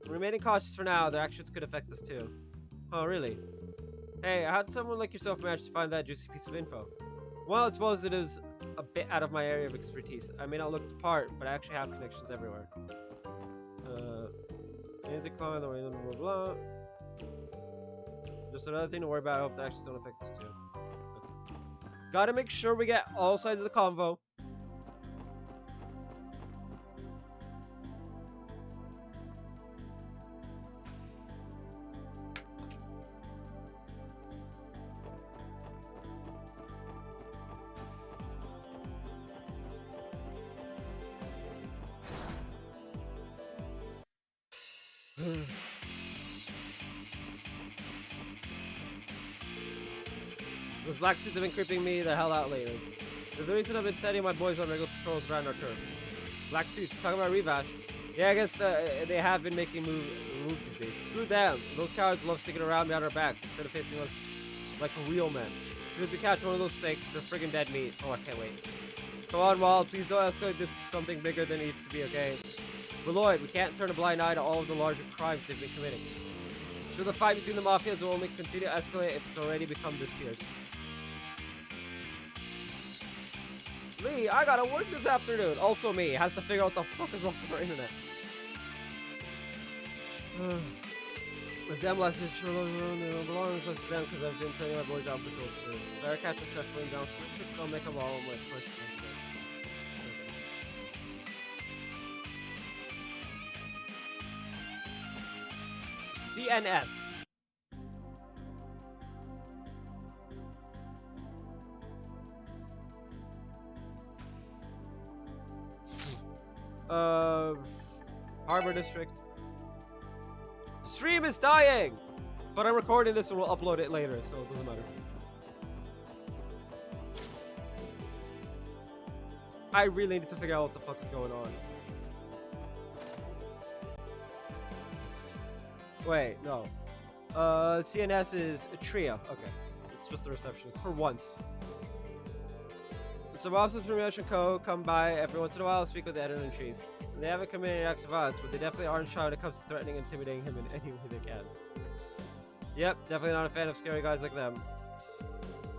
Remaining cautious for now, their actions could affect us too. Oh, really? Hey, how did someone like yourself manage to find that juicy piece of info? Well, I suppose it is a bit out of my area of expertise. I may not look the part, but I actually have connections everywhere. Music comment, blah, blah, blah. Just another thing to worry about. I hope the actions don't affect us too. Okay. Gotta make sure we get all sides of the convo. Those black suits have been creeping me the hell out lately. They're the reason I've been sending my boys on regular patrols around our turf. Black suits, talking about Revash. Yeah, I guess they have been making moves these days. Screw them. Those cowards love sticking around behind our backs instead of facing us like real men. As soon as we catch one of those snakes, they're friggin' dead meat. Oh, I can't wait. Come on, Wald, please don't escalate this to something bigger than it needs to be, okay? But Lloyd, we can't turn a blind eye to all of the larger crimes they've been committing. Sure, the fight between the mafias will only continue to escalate if it's already become this fierce. Lee, I gotta work this afternoon. Also me, has to figure out what the fuck is wrong with our internet. Exam lessons sure belongs to them because I've been sending my boys out patrols too. Better catch them settling down so shit don't make them all my first CNS. Harbor District. Stream is dying! But I'm recording this and we'll upload it later, so it doesn't matter. I really need to figure out what the fuck is going on. Wait, no. CNS is a trio. Okay. It's just the receptionist for once. Some officers from Russian Co. come by every once in a while to speak with the editor-in-chief. They haven't committed acts of violence, but they definitely aren't shy when it comes to threatening and intimidating him in any way they can. Yep, definitely not a fan of scary guys like them.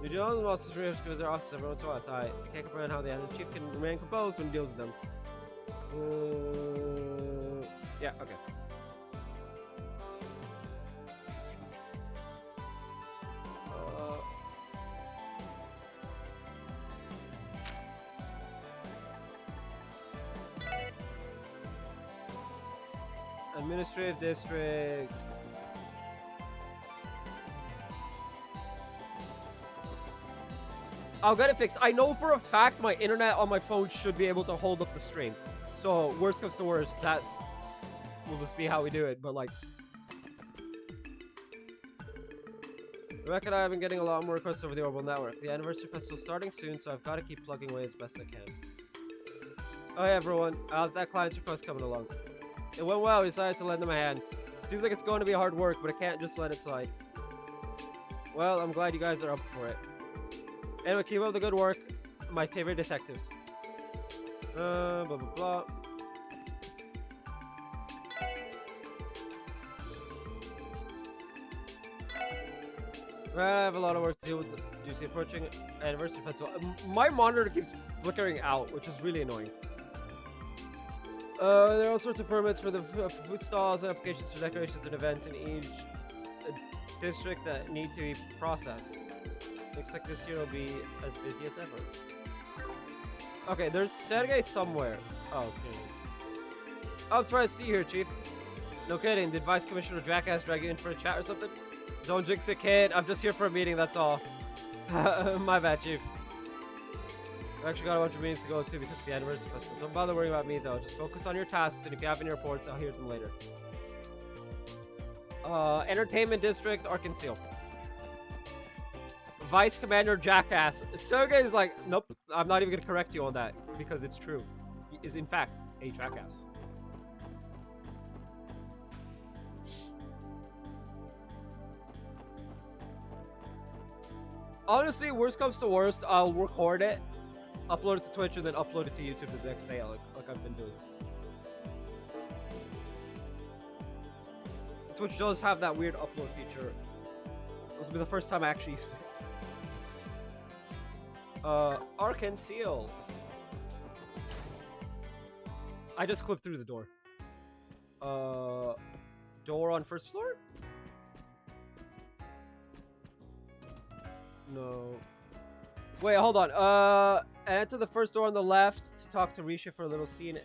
New Zealand officers visit their offices every once in a while, so I can't comprehend how the editor-in-chief can remain composed when he deals with them. Yeah, okay. Administrative district. I'll get it fixed. I know for a fact my internet on my phone should be able to hold up the stream. So worst comes to worst, that will just be how we do it. But like, Rebecca and I have been getting a lot more requests over the Orbital Network. The anniversary festival's starting soon, so I've got to keep plugging away as best I can. Oh hey everyone, how's that client's request coming along? It went well, we decided to lend them a hand. Seems like it's going to be hard work, but I can't just let it slide. Well, I'm glad you guys are up for it. Anyway, keep up the good work. My favorite detectives. Blah, blah, blah. Right, I have a lot of work to deal with due to the approaching anniversary festival. My monitor keeps flickering out, which is really annoying. There are all sorts of permits for the food stalls and applications for decorations and events in each district that need to be processed. Looks like this year will be as busy as ever. Okay, there's Sergey somewhere. Oh, here it is. Oh, I'm surprised to see you here, Chief. No kidding, did Vice Commissioner Jackass drag you in for a chat or something? Don't jinx it, kid. I'm just here for a meeting, that's all. My bad, Chief. I've actually got a bunch of meetings to go to because of the anniversary festival. Don't bother worrying about me, though. Just focus on your tasks, and if you have any reports, I'll hear them later. Entertainment District, Arkansas. Vice Commander Jackass. Sergey's like, nope, I'm not even going to correct you on that because it's true. He is, in fact, a jackass. Honestly, worst comes to worst, I'll record it, upload it to Twitch, and then upload it to YouTube the next day, like I've been doing. Twitch does have that weird upload feature. This will be the first time I actually use it. Arkansas. I just clipped through the door. Door on first floor? No. Wait, hold on. Enter the first door on the left to talk to Risha for a little scene,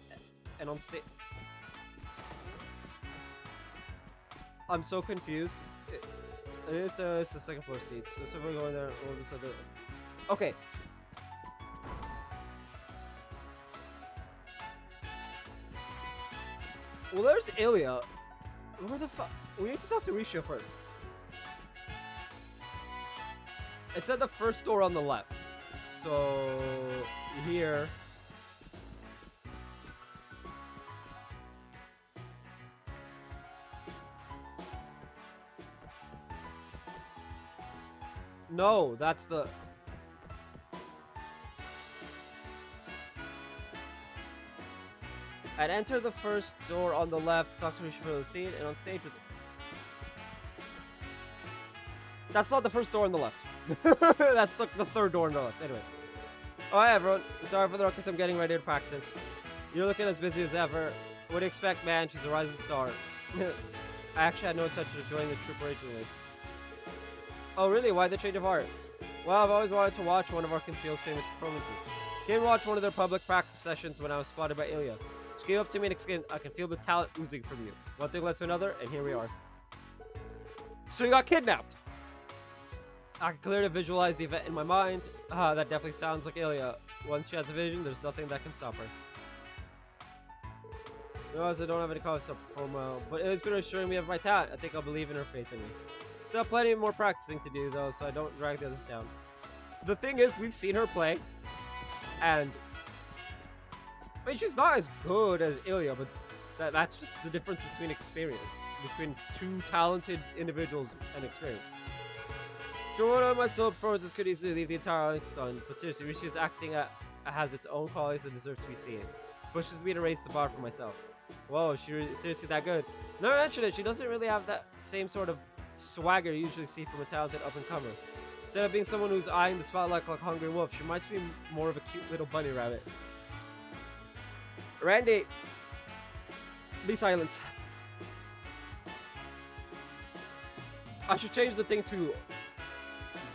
and on stage. I'm so confused. It's the second floor seats. So we're going there. Okay. Well, there's Ilya. Where the fuck? We need to talk to Risha first. It's at the first door on the left. So here. No, that's the. I'd enter the first door on the left to talk to Risha for the scene, and on stage with. That's not the first door on the left. That's the third door on the left. Anyway. Oh, hi everyone. Sorry for the ruckus. I'm getting ready to practice. You're looking as busy as ever. What do you expect, man? She's a rising star. I actually had no intention of joining the troop originally. Oh, really? Why the change of heart? Well, I've always wanted to watch one of Arkansas's famous performances. Came to watch one of their public practice sessions when I was spotted by Ilya. She came up to me and I can feel the talent oozing from you. One thing led to another, and here we are. So you got kidnapped! I can clearly visualize the event in my mind. That definitely sounds like Ilya. Once she has a vision, there's nothing that can stop her. Realize I don't have any comments to perform well, but Ilya's been assuring me of my talent. I think I'll believe in her faith in me. Still have plenty more practicing to do, though, so I don't drag the others down. The thing is, we've seen her play, and mean, she's not as good as Ilya, but that's just the difference between experience, between two talented individuals and experience. Sure, one of my solo performances could easily leave the entire audience stunned, but seriously, Rishi's acting has its own qualities that deserve to be seen. Pushes me to raise the bar for myself. Whoa, is she seriously that good? Never mentioned it, she doesn't really have that same sort of swagger you usually see from a talented up-and-comer. Instead of being someone who's eyeing the spotlight like a hungry wolf, she might be more of a cute little bunny rabbit. Randy, be silent. I should change the thing to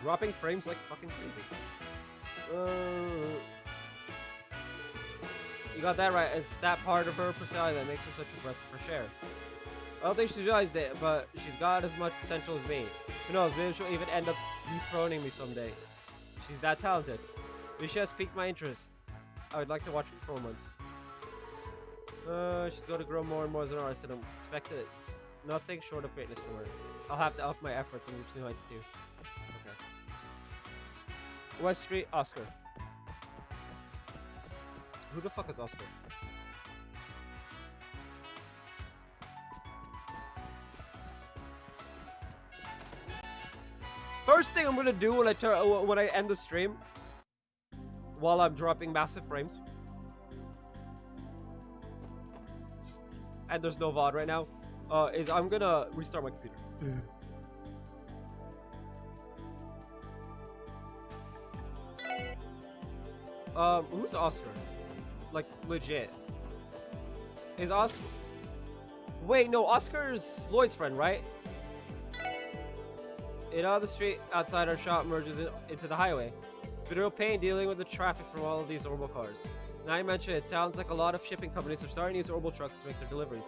dropping frames like fucking crazy. You got that right. It's that part of her personality that makes her such a breath of fresh air. I don't think she realized it, but she's got as much potential as me. Who knows, maybe she'll even end up dethroning me someday. She's that talented. Rishi has piqued my interest. I would like to watch her performance. She's going to grow more and more as an artist, and I'm expected nothing short of greatness from her. I'll have to up my efforts and reach new heights too. Okay. West Street, Oscar. Who the fuck is Oscar? First thing I'm gonna do when I end the stream, while I'm dropping massive frames, and there's no VOD right now, is I'm gonna restart my computer. Who's Oscar? Like, legit. Is Oscar... Wait, no, Oscar's Lloyd's friend, right? The street outside our shop merges into the highway. It's been a real pain dealing with the traffic from all of these Orbital cars. Now you mention it, it sounds like a lot of shipping companies are starting to use Orbital trucks to make their deliveries.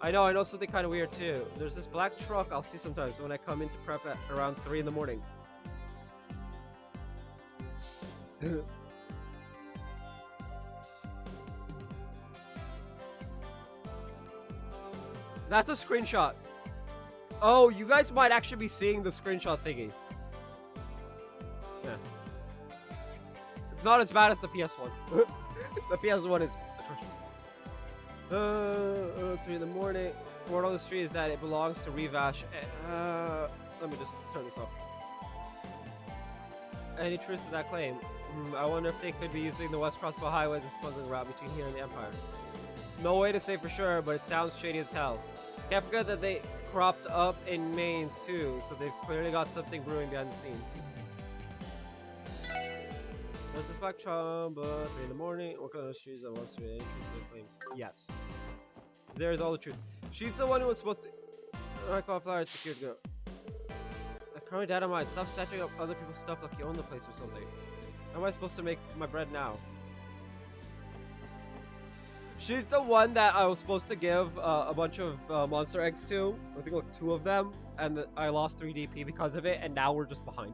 I know something kind of weird too. There's this black truck I'll see sometimes when I come into prep at around 3 in the morning. That's a screenshot. Oh, you guys might actually be seeing the screenshot thingy. Yeah. It's not as bad as the PS1. The PS1 is atrocious. 3 in the morning. Word on the street is that it belongs to Revash. Let me just turn this off. Any truth to that claim? I wonder if they could be using the West Crossbow Highway as a smuggling route between here and the Empire. No way to say for sure, but it sounds shady as hell. Can't forget that they cropped up in mains too, so they've clearly got something brewing behind the scenes. There's a fact but 3 in the morning. What kind of streets that wants to be claims? Yes. There's all the truth. She's the one who was supposed to. I call Flower secured girl. Currently dynamite. Stop snatching up other people's stuff like you own the place or something. How am I supposed to make my bread now? She's the one that I was supposed to give a bunch of monster eggs to. I think like 2 of them, and I lost 3 DP because of it, and now we're just behind.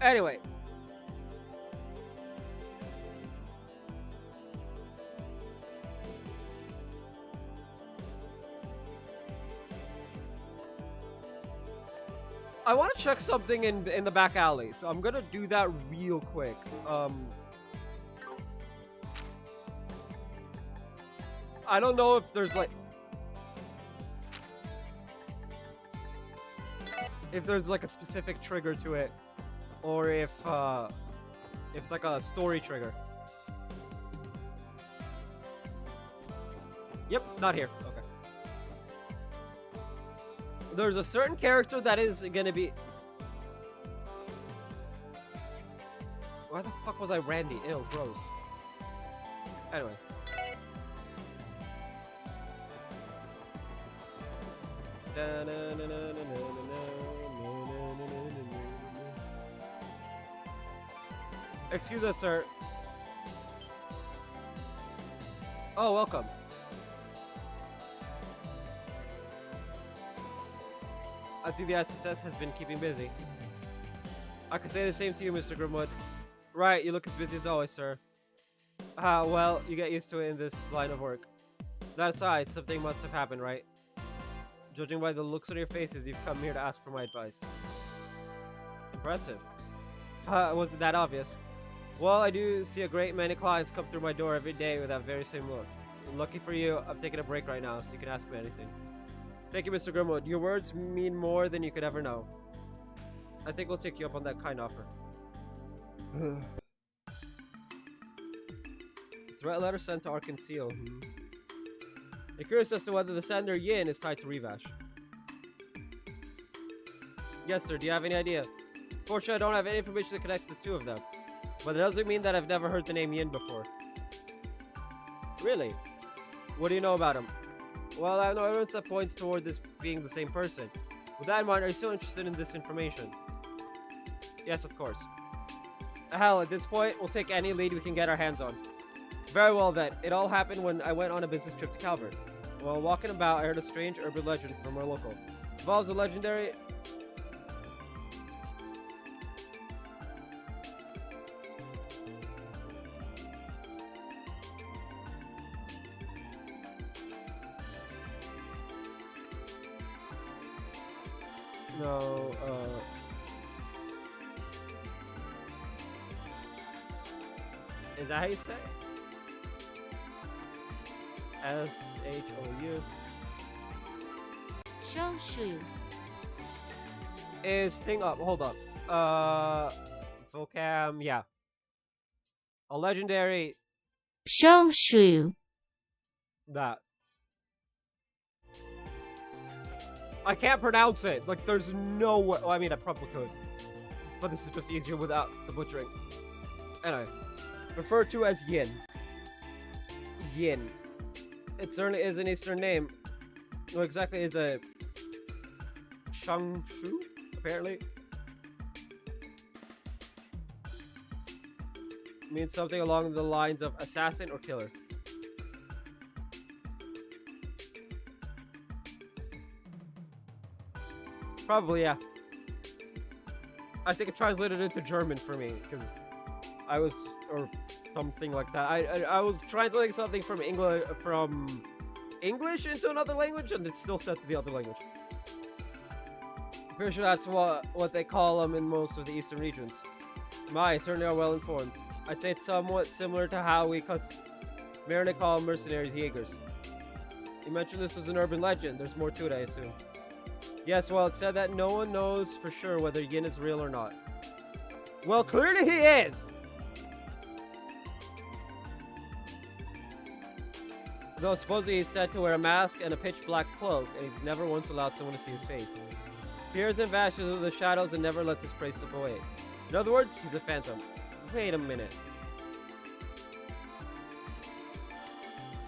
Anyway. I want to check something in the back alley, so I'm gonna do that real quick. I don't know if there's like a specific trigger to it, or if it's like a story trigger. Yep, not here. Okay. There's a certain character that is gonna be. Why the fuck was I Randy? Ew, gross. Anyway. Excuse us, sir. Oh, welcome. I see the SSS has been keeping busy. I can say the same to you, Mr. Grimwood. Right, you look as busy as always, sir. Well, you get used to it in this line of work. That aside, something must have happened, right? Judging by the looks on your faces, you've come here to ask for my advice. Impressive. Wasn't that obvious? Well, I do see a great many clients come through my door every day with that very same look. Lucky for you, I'm taking a break right now, so you can ask me anything. Thank you, Mr. Grimwood. Your words mean more than you could ever know. I think we'll take you up on that kind offer. Threat letter sent to Arkansas. I'm curious as to whether the sender Yin is tied to Revash. Yes, sir. Do you have any idea? Fortunately, I don't have any information that connects the two of them. But it doesn't mean that I've never heard the name Yin before. Really? What do you know about him? Well, I have no evidence that points toward this being the same person. With that in mind, are you still interested in this information? Yes, of course. Hell, at this point, we'll take any lead we can get our hands on. Very well then. It all happened when I went on a business trip to Calvert. While walking about, I heard a strange urban legend from our local. It involves a legendary... No, is that how you say it? S-H-O-U. Shoshu. Is thing up, hold up. Vocam, yeah. A legendary... Shoshu. That. I can't pronounce it. Like, there's no way. Well, I mean, I probably could. But this is just easier without the butchering. Anyway. Referred to as Yin. Yin. It certainly is an Eastern name. What exactly is a... Shangshu? Apparently. Means something along the lines of assassin or killer. Probably, yeah. I think it translated into German for me, because I was, or something like that. I was translating something from English into another language, and it still set to the other language. I'm pretty sure that's what they call them in most of the eastern regions. My, certainly are well informed. I'd say it's somewhat similar to how we customarily call mercenaries Jaegers. You mentioned this was an urban legend. There's more to it, I assume. Yes, well, it said that no one knows for sure whether Yin is real or not. Well, clearly he is! Though supposedly he's said to wear a mask and a pitch black cloak, and he's never once allowed someone to see his face. He appears and vanishes into the shadows and never lets his prey slip away. In other words, he's a phantom. Wait a minute.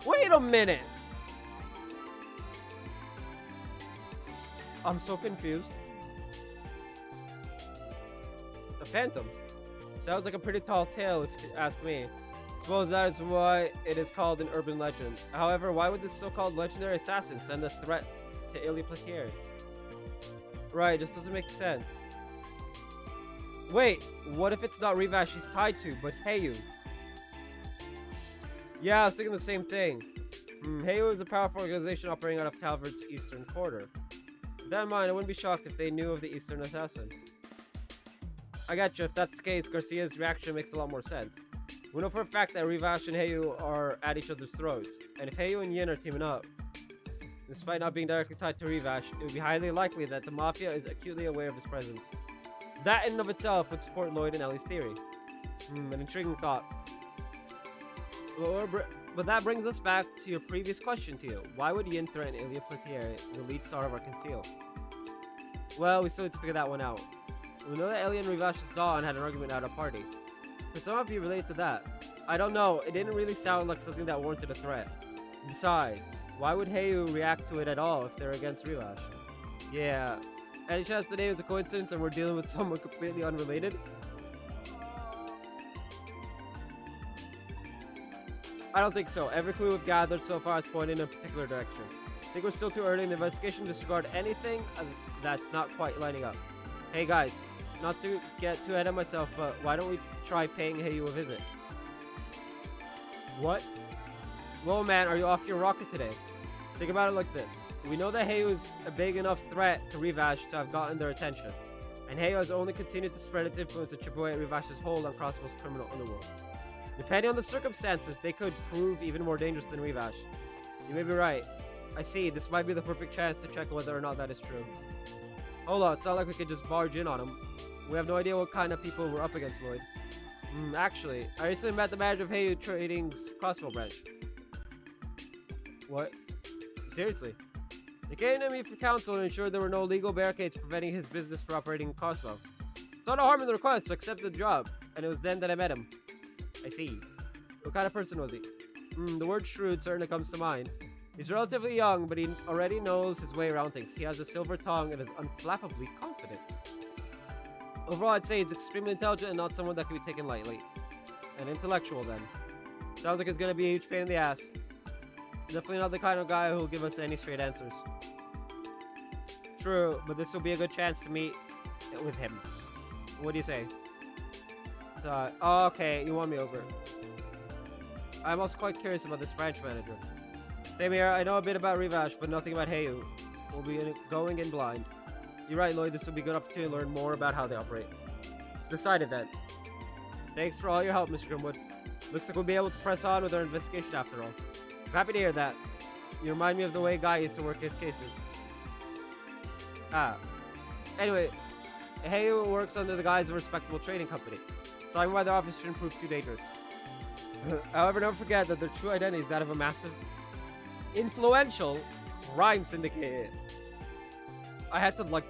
Wait a minute! I'm so confused. A phantom? Sounds like a pretty tall tale if you ask me. Suppose that is why it is called an urban legend. However, why would this so-called legendary assassin send a threat to Ilia Platier? Right, just doesn't make sense. Wait, what if it's not Revash he's tied to, but Heyu? Yeah, I was thinking the same thing. Heyu is a powerful organization operating out of Calvert's eastern quarter. With that in mind, I wouldn't be shocked if they knew of the Eastern Assassin. I gotcha. If that's the case, Garcia's reaction makes a lot more sense. We know for a fact that Revash and Heyu are at each other's throats, and if Heyu and Yin are teaming up, despite not being directly tied to Revash, it would be highly likely that the Mafia is acutely aware of his presence. That in and of itself would support Lloyd and Ellie's theory. An intriguing thought. But that brings us back to your previous question to you. Why would Yin threaten Ilia Platier, the lead star of our Conceal? Well, we still need to figure that one out. We know that Ellie and Revash's Dawn had an argument at a party. Could some of you relate to that? I don't know, it didn't really sound like something that warranted a threat. Besides, why would Heyu react to it at all if they're against Revash? Yeah, any chance today was a coincidence and we're dealing with someone completely unrelated? I don't think so. Every clue we've gathered so far is pointing in a particular direction. I think we're still too early in the investigation to disregard anything that's not quite lining up. Hey guys, not to get too ahead of myself, but why don't we try paying Heyu a visit? What? Whoa man, are you off your rocket today? Think about it like this. We know that Heyu is a big enough threat to Revash to have gotten their attention. and Heyo has only continued to spread its influence and chip away at Rivash's hold on Crossbow's criminal underworld. Depending on the circumstances, they could prove even more dangerous than Rivash. You may be right. I see, this might be the perfect chance to check whether or not that is true. Hold on, it's not like we could just barge in on him. We have no idea what kind of people we're up against, Lloyd. Actually, I recently met the manager of Heyu Trading's Crossbow branch. What? Seriously? He came to me for counsel and ensured there were no legal barricades preventing his business from operating Crossbow. Saw no harm in the request to accept the job, and it was then that I met him. I see. What kind of person was he? The word shrewd certainly comes to mind. He's relatively young, but he already knows his way around things. He has a silver tongue and is unflappably confident. Overall, I'd say he's extremely intelligent and not someone that can be taken lightly. An intellectual, then. Sounds like it's gonna be a huge pain in the ass. Definitely not the kind of guy who will give us any straight answers. True, but this will be a good chance to meet with him. What do you say? So, oh, okay, you won me over. I'm also quite curious about this branch manager. Same here, I know a bit about Rivash, but nothing about Heyu. We'll be going in blind. You're right, Lloyd, this will be a good opportunity to learn more about how they operate. It's decided then. Thanks for all your help, Mr. Grimwood. Looks like we'll be able to press on with our investigation after all. I'm happy to hear that. You remind me of the way Guy used to work his cases. Anyway, Heyu works under the guise of a respectable trading company. Selling by their office shouldn't prove too dangerous. However, don't forget that their true identity is that of a massive, influential crime syndicate. I had to, like,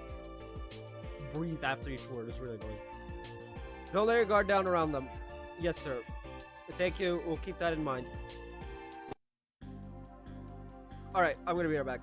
breathe after each word. It's really annoying. Don't let your guard down around them. Yes, sir. Thank you. We'll keep that in mind. Alright, I'm gonna be right back.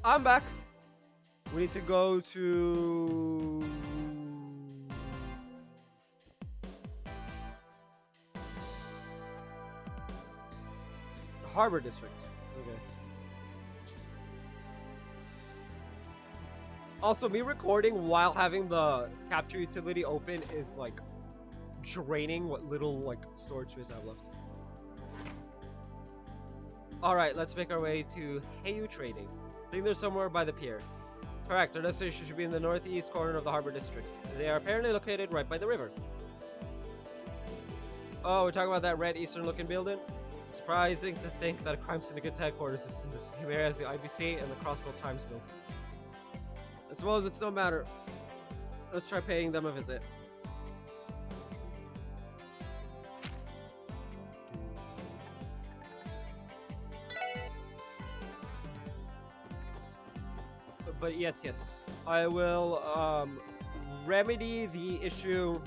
I'm back. We need to go to Harbor District. Okay. Also, me recording while having the capture utility open is like draining what little like storage space I have left. All right, let's make our way to Heiyu Trading. I think they're somewhere by the pier. Correct, our destination should be in the northeast corner of the Harbor District. They are apparently located right by the river. Oh, we're talking about that red eastern-looking building? It's surprising to think that a crime syndicate's headquarters is in the same area as the IBC and the Crossville Times building. I suppose it's no matter. Let's try paying them a visit. But yes, I will remedy the issue.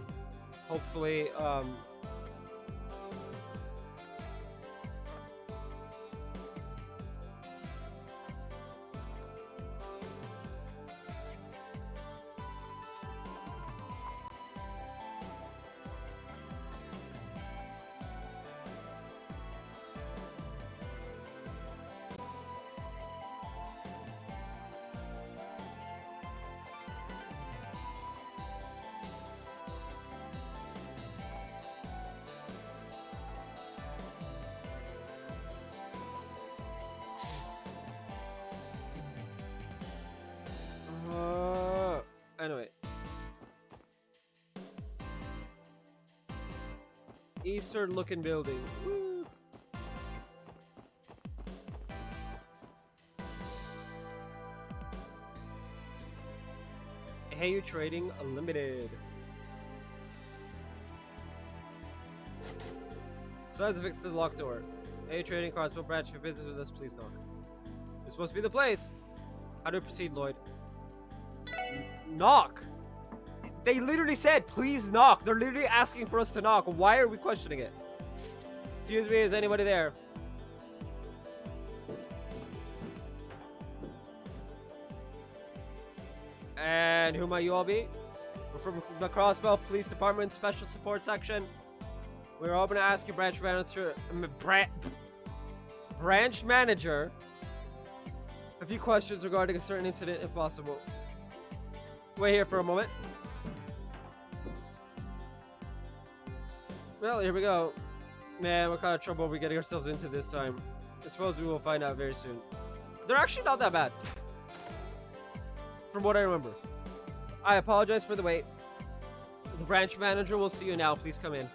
Hopefully, anyway. Eastern looking building. Woo. Heiyu Trading Unlimited. So as to fix the locked door. Heiyu Trading Crossville branch for business with us, please knock. It's supposed to be the place. How do we proceed, Lloyd? Knock. They literally said, please knock. They're literally asking for us to knock. Why are we questioning it? Excuse me, is anybody there? And who might you all be? We're from the Crossbell Police Department Special Support Section. We're hoping to ask you, branch manager, a few questions regarding a certain incident, if possible. Wait here for a moment. Well, here we go. Man, what kind of trouble are we getting ourselves into this time? I suppose we will find out very soon. They're actually not that bad, from what I remember. I apologize for the wait. The branch manager will see you now. Please come in.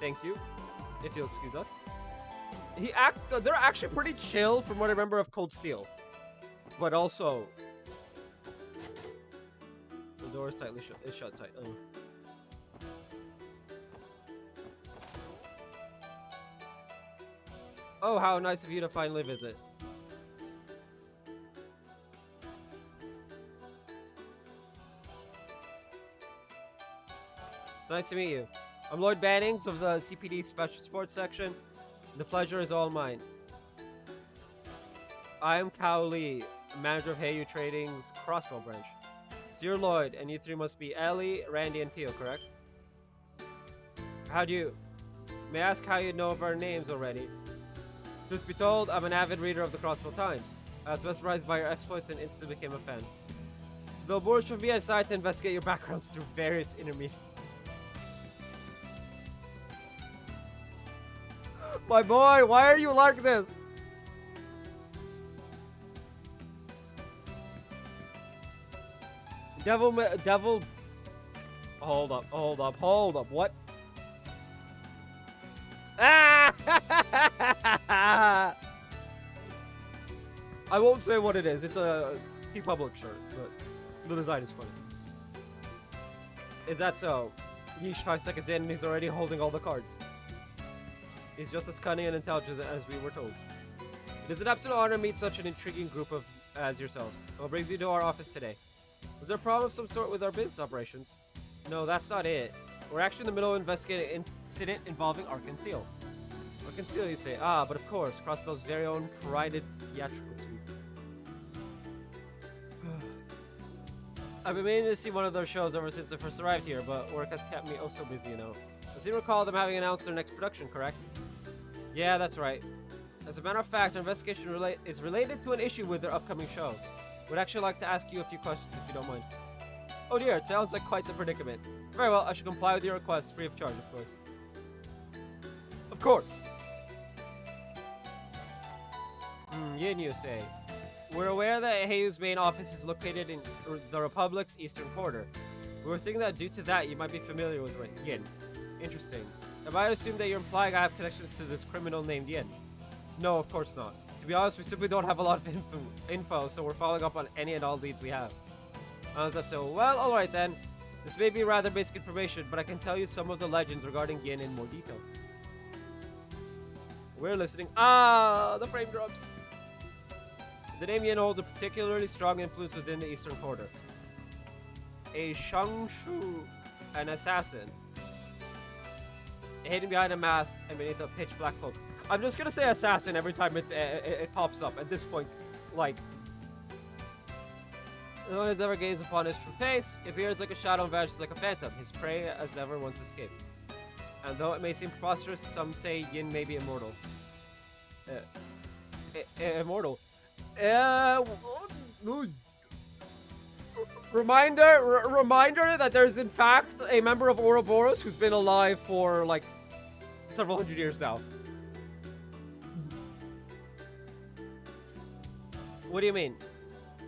Thank you. If you'll excuse us. They're actually pretty chill from what I remember of Cold Steel. But also, the door is tightly shut. It's shut tight. Oh. Oh, how nice of you to finally visit. It's nice to meet you. I'm Lloyd Bannings of the CPD Special Sports Section. The pleasure is all mine. I am Kao Lee, manager of Heiyu Trading's Crossbow branch. So you're Lloyd, and you three must be Ellie, Randy, and Theo, correct? How do you... May I ask how you know of our names already? Truth be told, I'm an avid reader of the Crossbow Times. I was mesmerized by your exploits and instantly became a fan. Though boards should be decided to investigate your backgrounds through various intermediate... My boy, why are you like this? Devil... Hold up, what? Ah! I won't say what it is. It's a T-Public shirt, but the design is funny. Is that so? Yeesh, 5 seconds in and he's already holding all the cards. He's just as cunning and intelligent as we were told. It is an absolute honor to meet such an intriguing group as yourselves. What brings you to our office today? Was there a problem of some sort with our business operations? No, that's not it. We're actually in the middle of investigating an incident involving Arkan Seal. Arkan Seal, you say? Ah, but of course, Crossbell's very own prided theatrical suite. I've been meaning to see one of those shows ever since I first arrived here, but work has kept me oh so busy, you know. I seem to recall them having announced their next production, correct? Yeah, that's right. As a matter of fact, our investigation is related to an issue with their upcoming show. Would actually like to ask you a few questions if you don't mind. Oh dear, it sounds like quite the predicament. Very well, I should comply with your request free of charge, of course. Of course! Yin, you say. We're aware that Heiyu's main office is located in the Republic's eastern quarter. We were thinking that due to that, you might be familiar with Yin. Interesting. I might assume that you're implying I have connections to this criminal named Yin. No, of course not. To be honest, we simply don't have a lot of info, so we're following up on any and all leads we have. That's so. Well, alright then. This may be rather basic information, but I can tell you some of the legends regarding Yin in more detail. We're listening. Ah, the frame drops. The name Yin holds a particularly strong influence within the eastern quarter. A Shangshu, an assassin, hidden behind a mask and beneath a pitch black cloak. I'm just gonna say assassin every time it pops up. At this point, like, no one has ever gazed upon his true face. It appears like a shadow and vanishes like a phantom. His prey has never once escaped. And though it may seem preposterous, some say Yin may be immortal. Immortal. Reminder that there's in fact a member of Ouroboros who's been alive for like several hundred years now. What do you mean?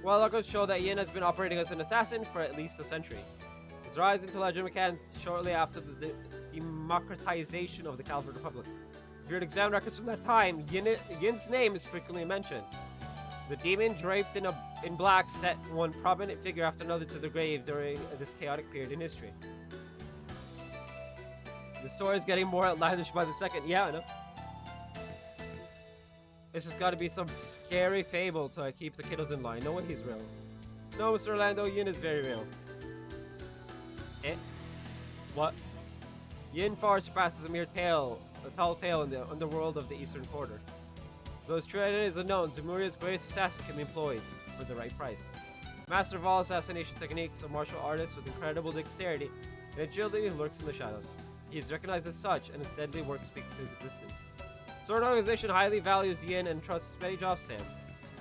Well, records show that Yin has been operating as an assassin for at least a century. His rise into legend began shortly after the democratization of the Caliphate Republic. If you were to examine records from that time, Yin's name is frequently mentioned. The demon draped in black set one prominent figure after another to the grave during this chaotic period in history. The story is getting more outlandish by the second. Yeah, I know. This has got to be some scary fable to keep the kiddos in line. No way he's real. No, Mr. Orlando, Yin is very real. Eh? What? Yin far surpasses a mere tale, a tall tale in the underworld of the Eastern Quarter. Those true identities unknown, Zemuria's greatest assassin can be employed for the right price. Master of all assassination techniques, a martial artist with incredible dexterity and agility who lurks in the shadows. He is recognized as such, and his deadly work speaks to his existence. Sword Organization highly values Yin and trusts many jobs to him.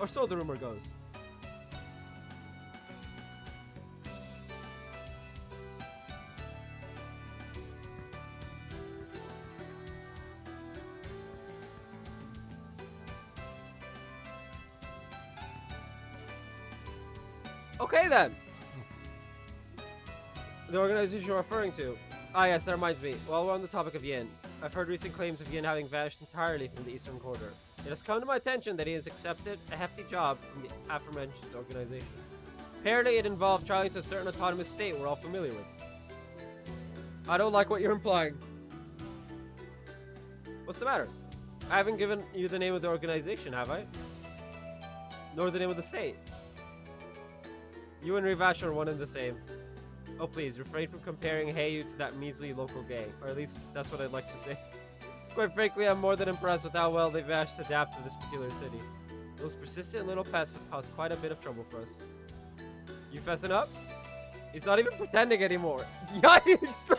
Or so the rumor goes. Okay then! The organization you're referring to. Ah yes, that reminds me. While we're on the topic of Yin, I've heard recent claims of Yin having vanished entirely from the Eastern Quarter. It has come to my attention that he has accepted a hefty job from the aforementioned organization. Apparently it involved traveling to a certain autonomous state we're all familiar with. I don't like what you're implying. What's the matter? I haven't given you the name of the organization, have I? Nor the name of the state. You and Rivash are one and the same. Oh please, refrain from comparing Heiyu to that measly local gang, or at least that's what I'd like to say. Quite frankly, I'm more than impressed with how well they've managed to adapt to this particular city. Those persistent little pets have caused quite a bit of trouble for us. You fessing up? He's not even pretending anymore. Yikes!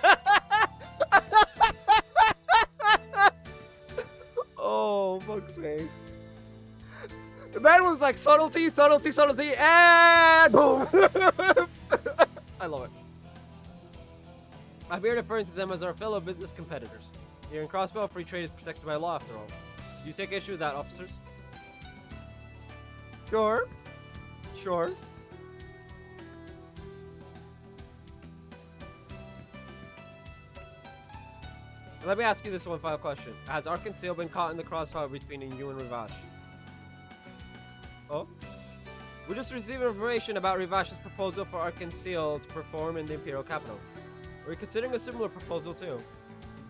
Oh, fuck's sake. The man was like subtlety, subtlety, subtlety, and boom! I love it. I'm here referring to them as our fellow business competitors. Here in Crossbow, free trade is protected by law after all. Do you take issue with that, officers? Sure. Sure. Let me ask you this one final question. Has Arkansas been caught in the crossfire between you and Rivash? Oh? We just received information about Rivash's proposal for Arkansas to perform in the Imperial capital. We're considering a similar proposal too.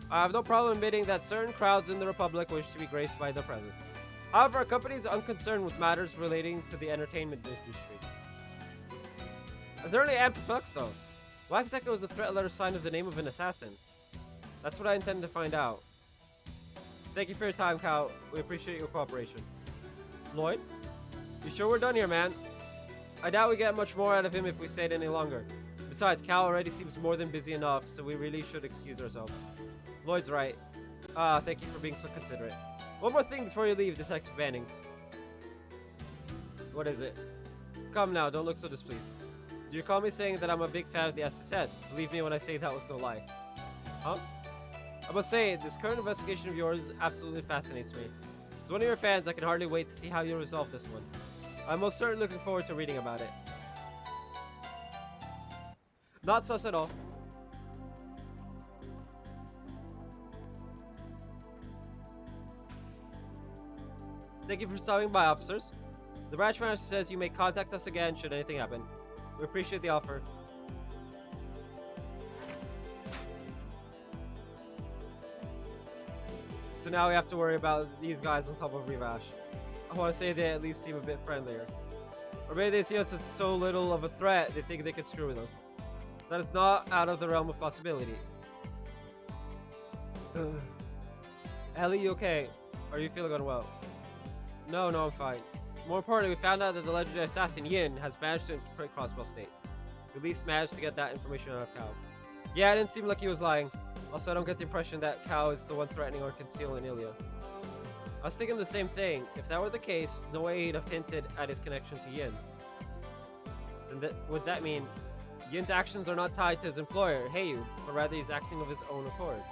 I have no problem admitting that certain crowds in the Republic wish to be graced by their presence. However, our company is unconcerned with matters relating to the entertainment industry. I certainly am perplexed though. Why exactly was the threat letter signed with the name of an assassin? That's what I intend to find out. Thank you for your time, Cal. We appreciate your cooperation. Lloyd? You sure we're done here, man? I doubt we get much more out of him if we stayed any longer. Besides, Cal already seems more than busy enough, so we really should excuse ourselves. Lloyd's right. Thank you for being so considerate. One more thing before you leave, Detective Bannings. What is it? Come now, don't look so displeased. Do you recall me saying that I'm a big fan of the SSS? Believe me when I say that was no lie. Huh? I must say, this current investigation of yours absolutely fascinates me. As one of your fans, I can hardly wait to see how you resolve this one. I'm most certainly looking forward to reading about it. Not sus at all. Thank you for stopping by, officers. The branch manager says you may contact us again should anything happen. We appreciate the offer. So now we have to worry about these guys on top of Rivash. I want to say they at least seem a bit friendlier. Or maybe they see us as so little of a threat they think they can screw with us. That is not out of the realm of possibility. Ellie, you okay? Are you feeling unwell? No, I'm fine. More importantly, we found out that the legendary assassin Yin has managed to infiltrate Crossbell State. We at least managed to get that information out of Cal. Yeah, it didn't seem like he was lying. Also, I don't get the impression that Cal is the one threatening or concealing Ilya. I was thinking the same thing. If that were the case, no way he'd have hinted at his connection to Yin. And would that mean Yin's actions are not tied to his employer, Heyu, but rather he's acting of his own accord?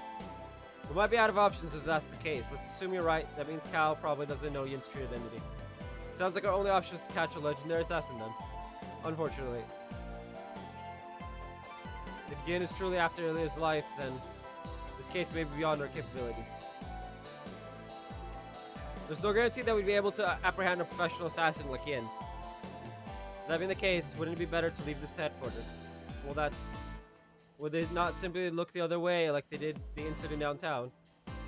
We might be out of options if that's the case. Let's assume you're right. That means Cal probably doesn't know Yin's true identity. Sounds like our only option is to catch a legendary assassin then. Unfortunately. If Yin is truly after Ilya's life, then this case may be beyond our capabilities. There's no guarantee that we'd be able to apprehend a professional assassin like Yin. That being the case, wouldn't it be better to leave this to headquarters? Well, that's... Would they not simply look the other way like they did the incident downtown?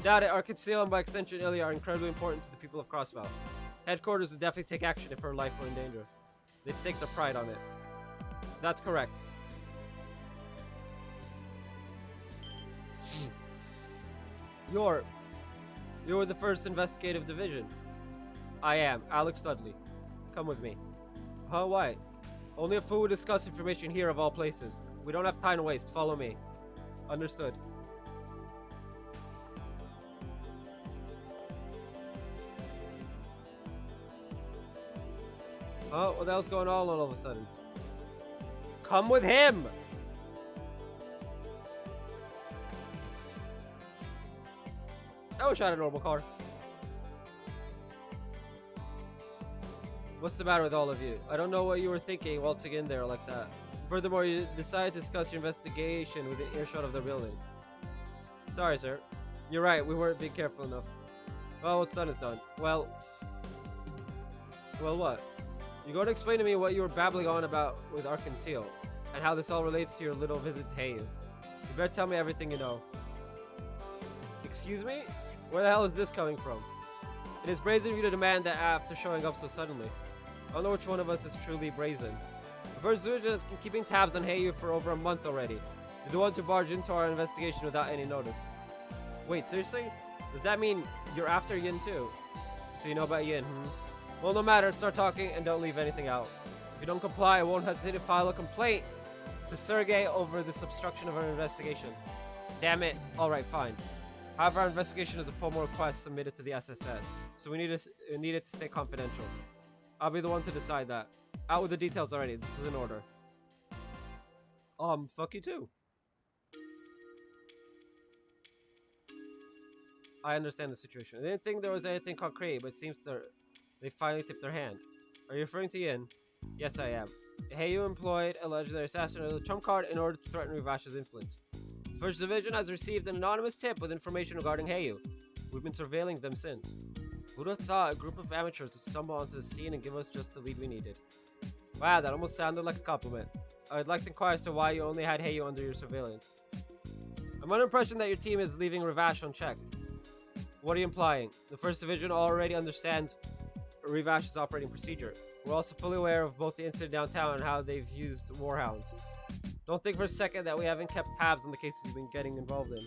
Doubt it. Arkansas and by extension Ilya are incredibly important to the people of Crossbell. Headquarters would definitely take action if her life were in danger. They'd stake their pride on it. That's correct. You're with the 1st Investigative Division. I am. Alex Dudley. Come with me. Huh? Why? Only a fool would discuss information here of all places. We don't have time to waste. Follow me. Understood. Oh, what the hell's going on all of a sudden? Come with him! I wish I had a normal car. What's the matter with all of you? I don't know what you were thinking waltzing in there like that. Furthermore, you decided to discuss your investigation with the earshot of the building. Sorry, sir. You're right, we weren't being careful enough. Well, what's done is done. Well, what? You gotta explain to me what you were babbling on about with Arkansas, and how this all relates to your little visit to Heyu. You better tell me everything you know. Excuse me? Where the hell is this coming from? It is brazen of you to demand that after showing up so suddenly. I don't know which one of us is truly brazen. The first division has been keeping tabs on Heyu for over a month already. You're the ones who barged into our investigation without any notice. Wait, seriously? Does that mean you're after Yin too? So you know about Yin, Well, no matter, start talking and don't leave anything out. If you don't comply, I won't hesitate to file a complaint to Sergey over this obstruction of our investigation. Damn it. Alright, fine. However, our investigation is a formal request submitted to the SSS, so we need it to stay confidential. I'll be the one to decide that. Out with the details already. This is in order. Fuck you too. I understand the situation. I didn't think there was anything concrete, but it seems they finally tipped their hand. Are you referring to Yin? Yes, I am. Heyu employed a legendary assassin as a trump card in order to threaten Rivash's influence. The 1st Division has received an anonymous tip with information regarding Heyu. We've been surveilling them since. Who'd have thought a group of amateurs would stumble onto the scene and give us just the lead we needed? Wow, that almost sounded like a compliment. I'd like to inquire as to why you only had Heyu under your surveillance. I'm under the impression that your team is leaving Rivash unchecked. What are you implying? The 1st Division already understands Rivash's operating procedure. We're also fully aware of both the incident downtown and how they've used warhounds. Don't think for a second that we haven't kept tabs on the cases you've been getting involved in.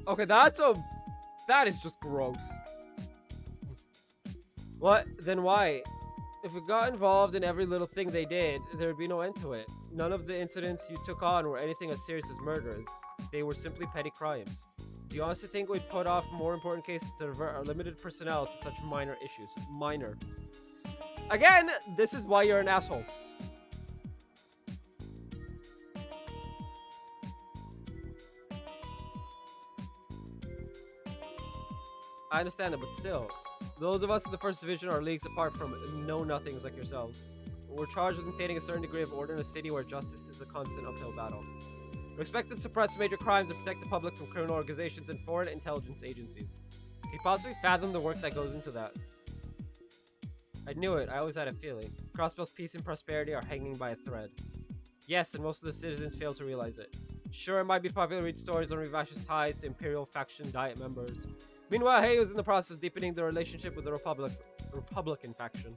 Okay, that is just gross. What? Then why? If we got involved in every little thing they did, there'd be no end to it. None of the incidents you took on were anything as serious as murder. They were simply petty crimes. Do you honestly think we'd put off more important cases to divert our limited personnel to such minor issues? Minor. Again, this is why you're an asshole. I understand it, but still. Those of us in the First Division are leagues apart from know-nothings like yourselves. We're charged with maintaining a certain degree of order in a city where justice is a constant uphill battle. We're expected to suppress major crimes and protect the public from criminal organizations and foreign intelligence agencies. Can you possibly fathom the work that goes into that? I knew it. I always had a feeling. Crossbell's peace and prosperity are hanging by a thread. Yes, and most of the citizens fail to realize it. Sure, it might be popular to read stories on Rivash's ties to Imperial faction Diet members. Meanwhile, Hay was in the process of deepening the relationship with the Republican faction.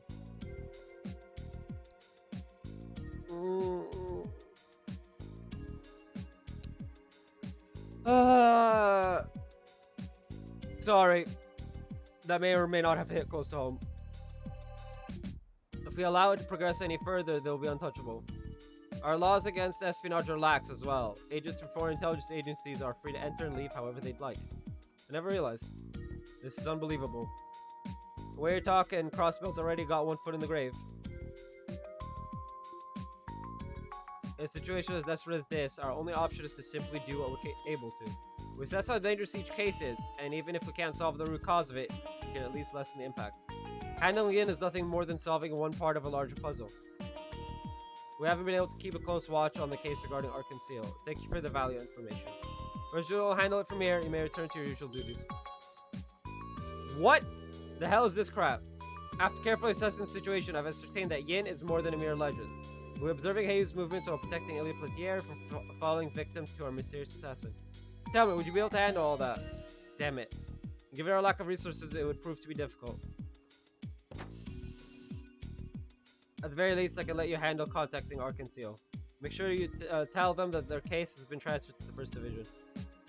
Sorry. That may or may not have hit close to home. If we allow it to progress any further, they'll be untouchable. Our laws against espionage are lax as well. Agents from foreign intelligence agencies are free to enter and leave however they'd like. I never realized. This is unbelievable. The way you're talking, Crossbell's already got one foot in the grave. In a situation as desperate as this, our only option is to simply do what we're able to. We assess how dangerous each case is, and even if we can't solve the root cause of it, we can at least lessen the impact. Handling it is nothing more than solving one part of a larger puzzle. We haven't been able to keep a close watch on the case regarding Arkan Seal. Thank you for the valuable information. Virgil will handle it from here. You may return to your usual duties. What the hell is this crap? After carefully assessing the situation, I've ascertained that Yin is more than a mere legend. We're observing Hayu's movements while protecting Ilya Platier from falling victim to our mysterious assassin. Tell me, would you be able to handle all that? Damn it. Given our lack of resources, it would prove to be difficult. At the very least, I can let you handle contacting Arkan Seal. Make sure you tell them that their case has been transferred to the First Division.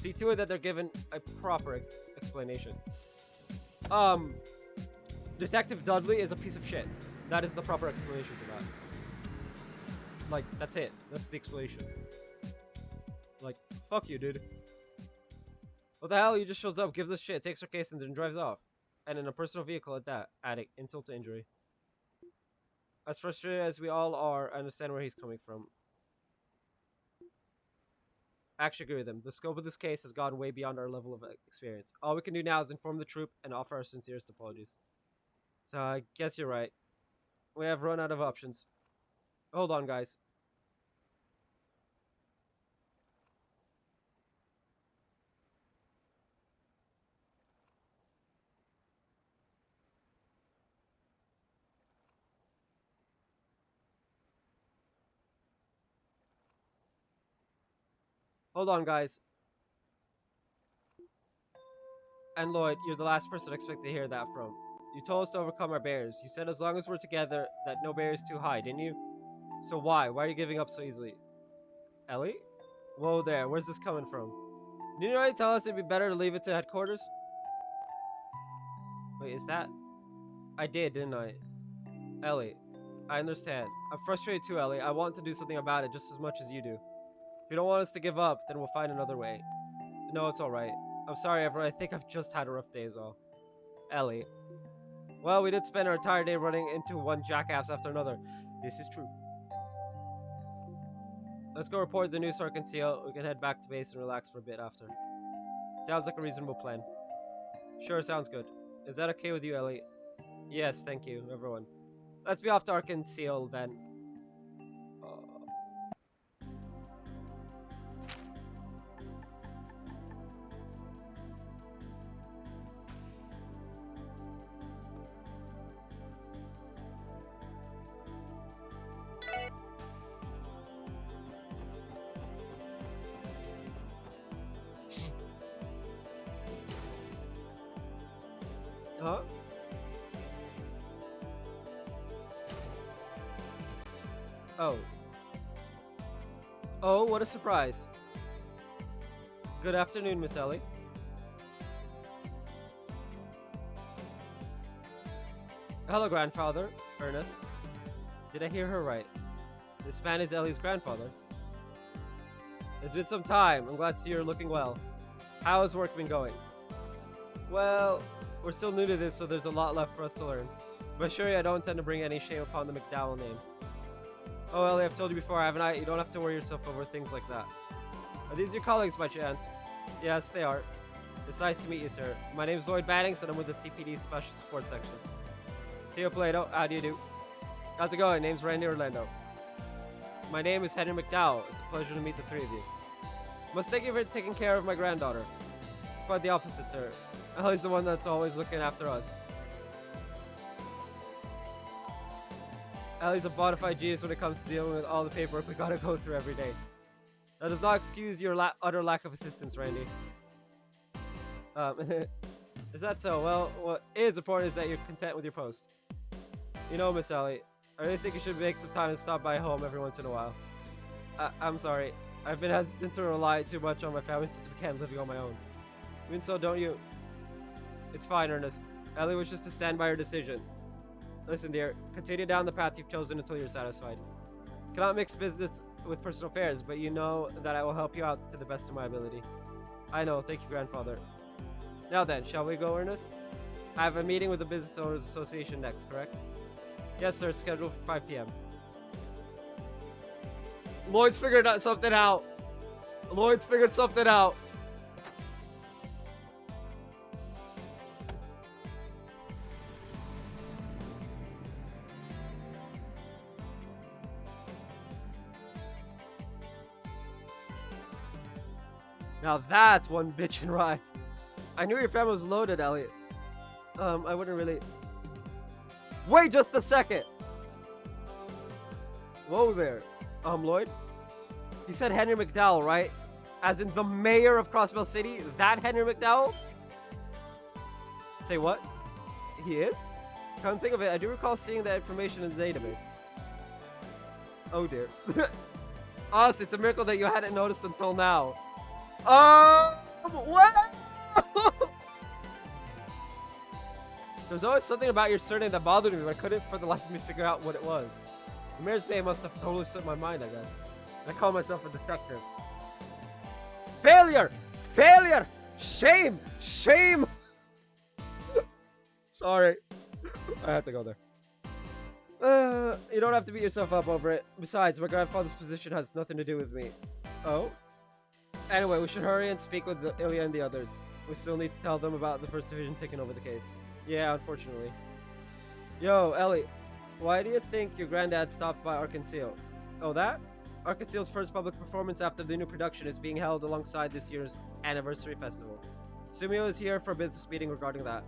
See to it that they're given a proper explanation. Detective Dudley is a piece of shit. That is the proper explanation for that. Like, that's it. That's the explanation. Like, fuck you, dude. What the hell? He just shows up, gives us shit, takes our case, and then drives off. And in a personal vehicle at that. Adding insult to injury. As frustrated as we all are, I understand where he's coming from. I actually agree with him. The scope of this case has gone way beyond our level of experience. All we can do now is inform the troop and offer our sincerest apologies. So I guess you're right. We have run out of options. Hold on, guys. Hold on, guys. And Lloyd, you're the last person I expect to hear that from. You told us to overcome our barriers. You said as long as we're together, that no barrier is too high, didn't you? So why? Why are you giving up so easily? Ellie? Whoa there, where's this coming from? Didn't you already tell us it'd be better to leave it to headquarters? Wait, is that... I did, didn't I? Ellie, I understand. I'm frustrated too, Ellie. I want to do something about it just as much as you do. If you don't want us to give up, then we'll find another way. No, it's alright. I'm sorry, everyone. I think I've just had a rough day is all. Ellie. Well, we did spend our entire day running into one jackass after another. This is true. Let's go report the news to Arkan Seal. We can head back to base and relax for a bit after. Sounds like a reasonable plan. Sure, sounds good. Is that okay with you, Ellie? Yes, thank you, everyone. Let's be off to Arkan Seal, then. Huh? Oh. Oh, what a surprise. Good afternoon, Miss Ellie. Hello, grandfather. Ernest. Did I hear her right? This man is Ellie's grandfather. It's been some time. I'm glad to see you're looking well. How has work been going? Well, we're still new to this, so there's a lot left for us to learn. But sure, I don't intend to bring any shame upon the McDowell name. Oh, Ellie, I've told you before, haven't I? You don't have to worry yourself over things like that. Are these your colleagues by chance? Yes, they are. It's nice to meet you, sir. My name's Lloyd Bannings, and I'm with the CPD Special Support Section. Theo Plato, how do you do? How's it going? Name's Randy Orlando. My name is Henry McDowell. It's a pleasure to meet the three of you. Must thank you for taking care of my granddaughter. It's quite the opposite, sir. Ellie's the one that's always looking after us. Ellie's a bona fide genius when it comes to dealing with all the paperwork we gotta go through every day. That does not excuse your utter lack of assistance, Randy. Is that so? Well, what is important is that you're content with your post. You know, Miss Ellie, I really think you should make some time to stop by home every once in a while. I'm sorry. I've been hesitant to rely too much on my family since I began living on my own. Even so, don't you? It's fine, Ernest. Ellie wishes to stand by her decision. Listen, dear, continue down the path you've chosen until you're satisfied. Cannot mix business with personal affairs, but you know that I will help you out to the best of my ability. I know, thank you, grandfather. Now then, shall we go, Ernest? I have a meeting with the Business Owners Association next, correct? Yes, sir, it's scheduled for 5 p.m. Lloyd's figured something out. Lloyd's figured something out. Now that's one bitchin' ride. I knew your family was loaded, Elliot. I wouldn't really... Wait just a second! Whoa there. Lloyd? You said Henry McDowell, right? As in the mayor of Crossbell City? That Henry McDowell? Say what? He is? Come think of it, I do recall seeing that information in the database. Oh dear. Honestly, it's a miracle that you hadn't noticed until now. What? There's always something about your surname that bothered me, but I couldn't for the life of me figure out what it was. The mayor's name must have totally slipped my mind, I guess. I call myself a detective. Failure! Failure! Shame! Shame! Sorry. I have to go there. You don't have to beat yourself up over it. Besides, my grandfather's position has nothing to do with me. Oh? Anyway, we should hurry and speak with Ilya and the others. We still need to tell them about the First Division taking over the case. Yeah, unfortunately. Yo, Ellie, why do you think your granddad stopped by Arkansas? Oh, that? Arkansas's first public performance after the new production is being held alongside this year's anniversary festival. Sumio is here for a business meeting regarding that.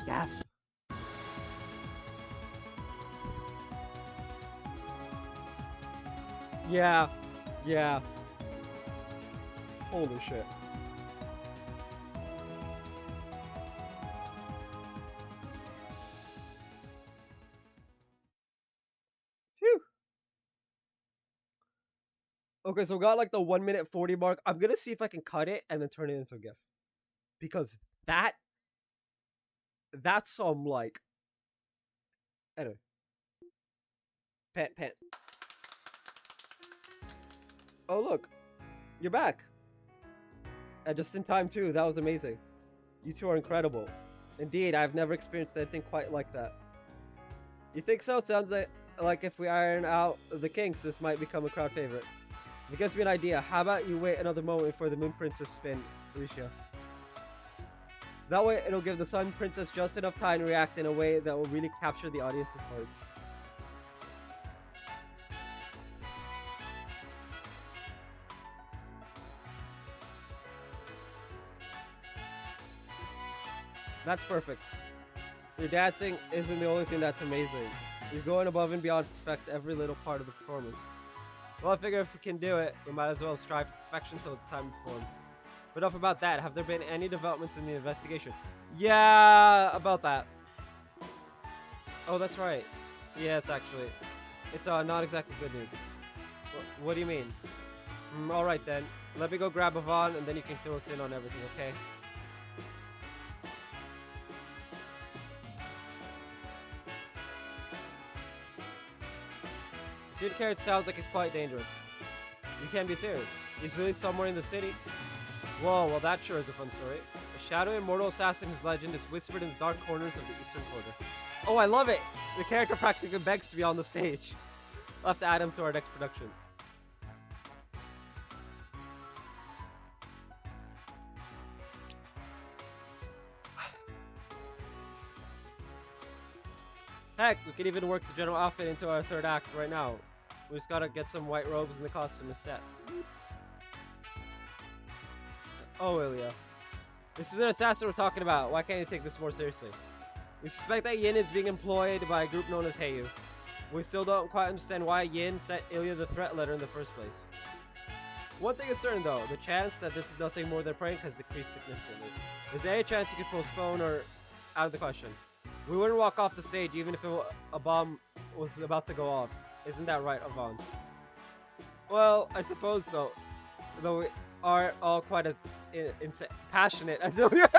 Gasp. Yeah. Yeah. Holy shit. Phew. Okay, so we got like the 1 minute 40 mark. I'm gonna see if I can cut it and then turn it into a GIF. Because that's some like... Anyway. Pant. Oh, look. You're back. And just in time, too. That was amazing. You two are incredible. Indeed, I've never experienced anything quite like that. You think so? Sounds like if we iron out the kinks, this might become a crowd favorite. It gives me an idea. How about you wait another moment for the Moon Princess spin, Alicia? That way, it'll give the Sun Princess just enough time to react in a way that will really capture the audience's hearts. That's perfect. Your dancing isn't the only thing that's amazing. You're going above and beyond to perfect every little part of the performance. Well, I figure if we can do it, we might as well strive for perfection till it's time to perform. But enough about that. Have there been any developments in the investigation? Yeah, about that. Oh, that's right. Yes, actually. It's not exactly good news. What do you mean? Alright then. Let me go grab Yvonne and then you can fill us in on everything, okay? Dude Carrot sounds like he's quite dangerous. You can't be serious. He's really somewhere in the city? Whoa, well that sure is a fun story. A shadowy immortal assassin whose legend is whispered in the dark corners of the eastern quarter. Oh, I love it! The character practically begs to be on the stage. I'll have to add him to our next production. Heck, we could even work the general outfit into our third act right now. We just gotta get some white robes and the costume is set. Oh, Ilya. This is an assassin we're talking about. Why can't you take this more seriously? We suspect that Yin is being employed by a group known as Heiyu. We still don't quite understand why Yin sent Ilya the threat letter in the first place. One thing is certain though, the chance that this is nothing more than a prank has decreased significantly. Is there any chance you could postpone or out of the question? We wouldn't walk off the stage even if a bomb was about to go off. Isn't that right, Yvonne? Well, I suppose so. Though we are all quite as passionate as Ilya.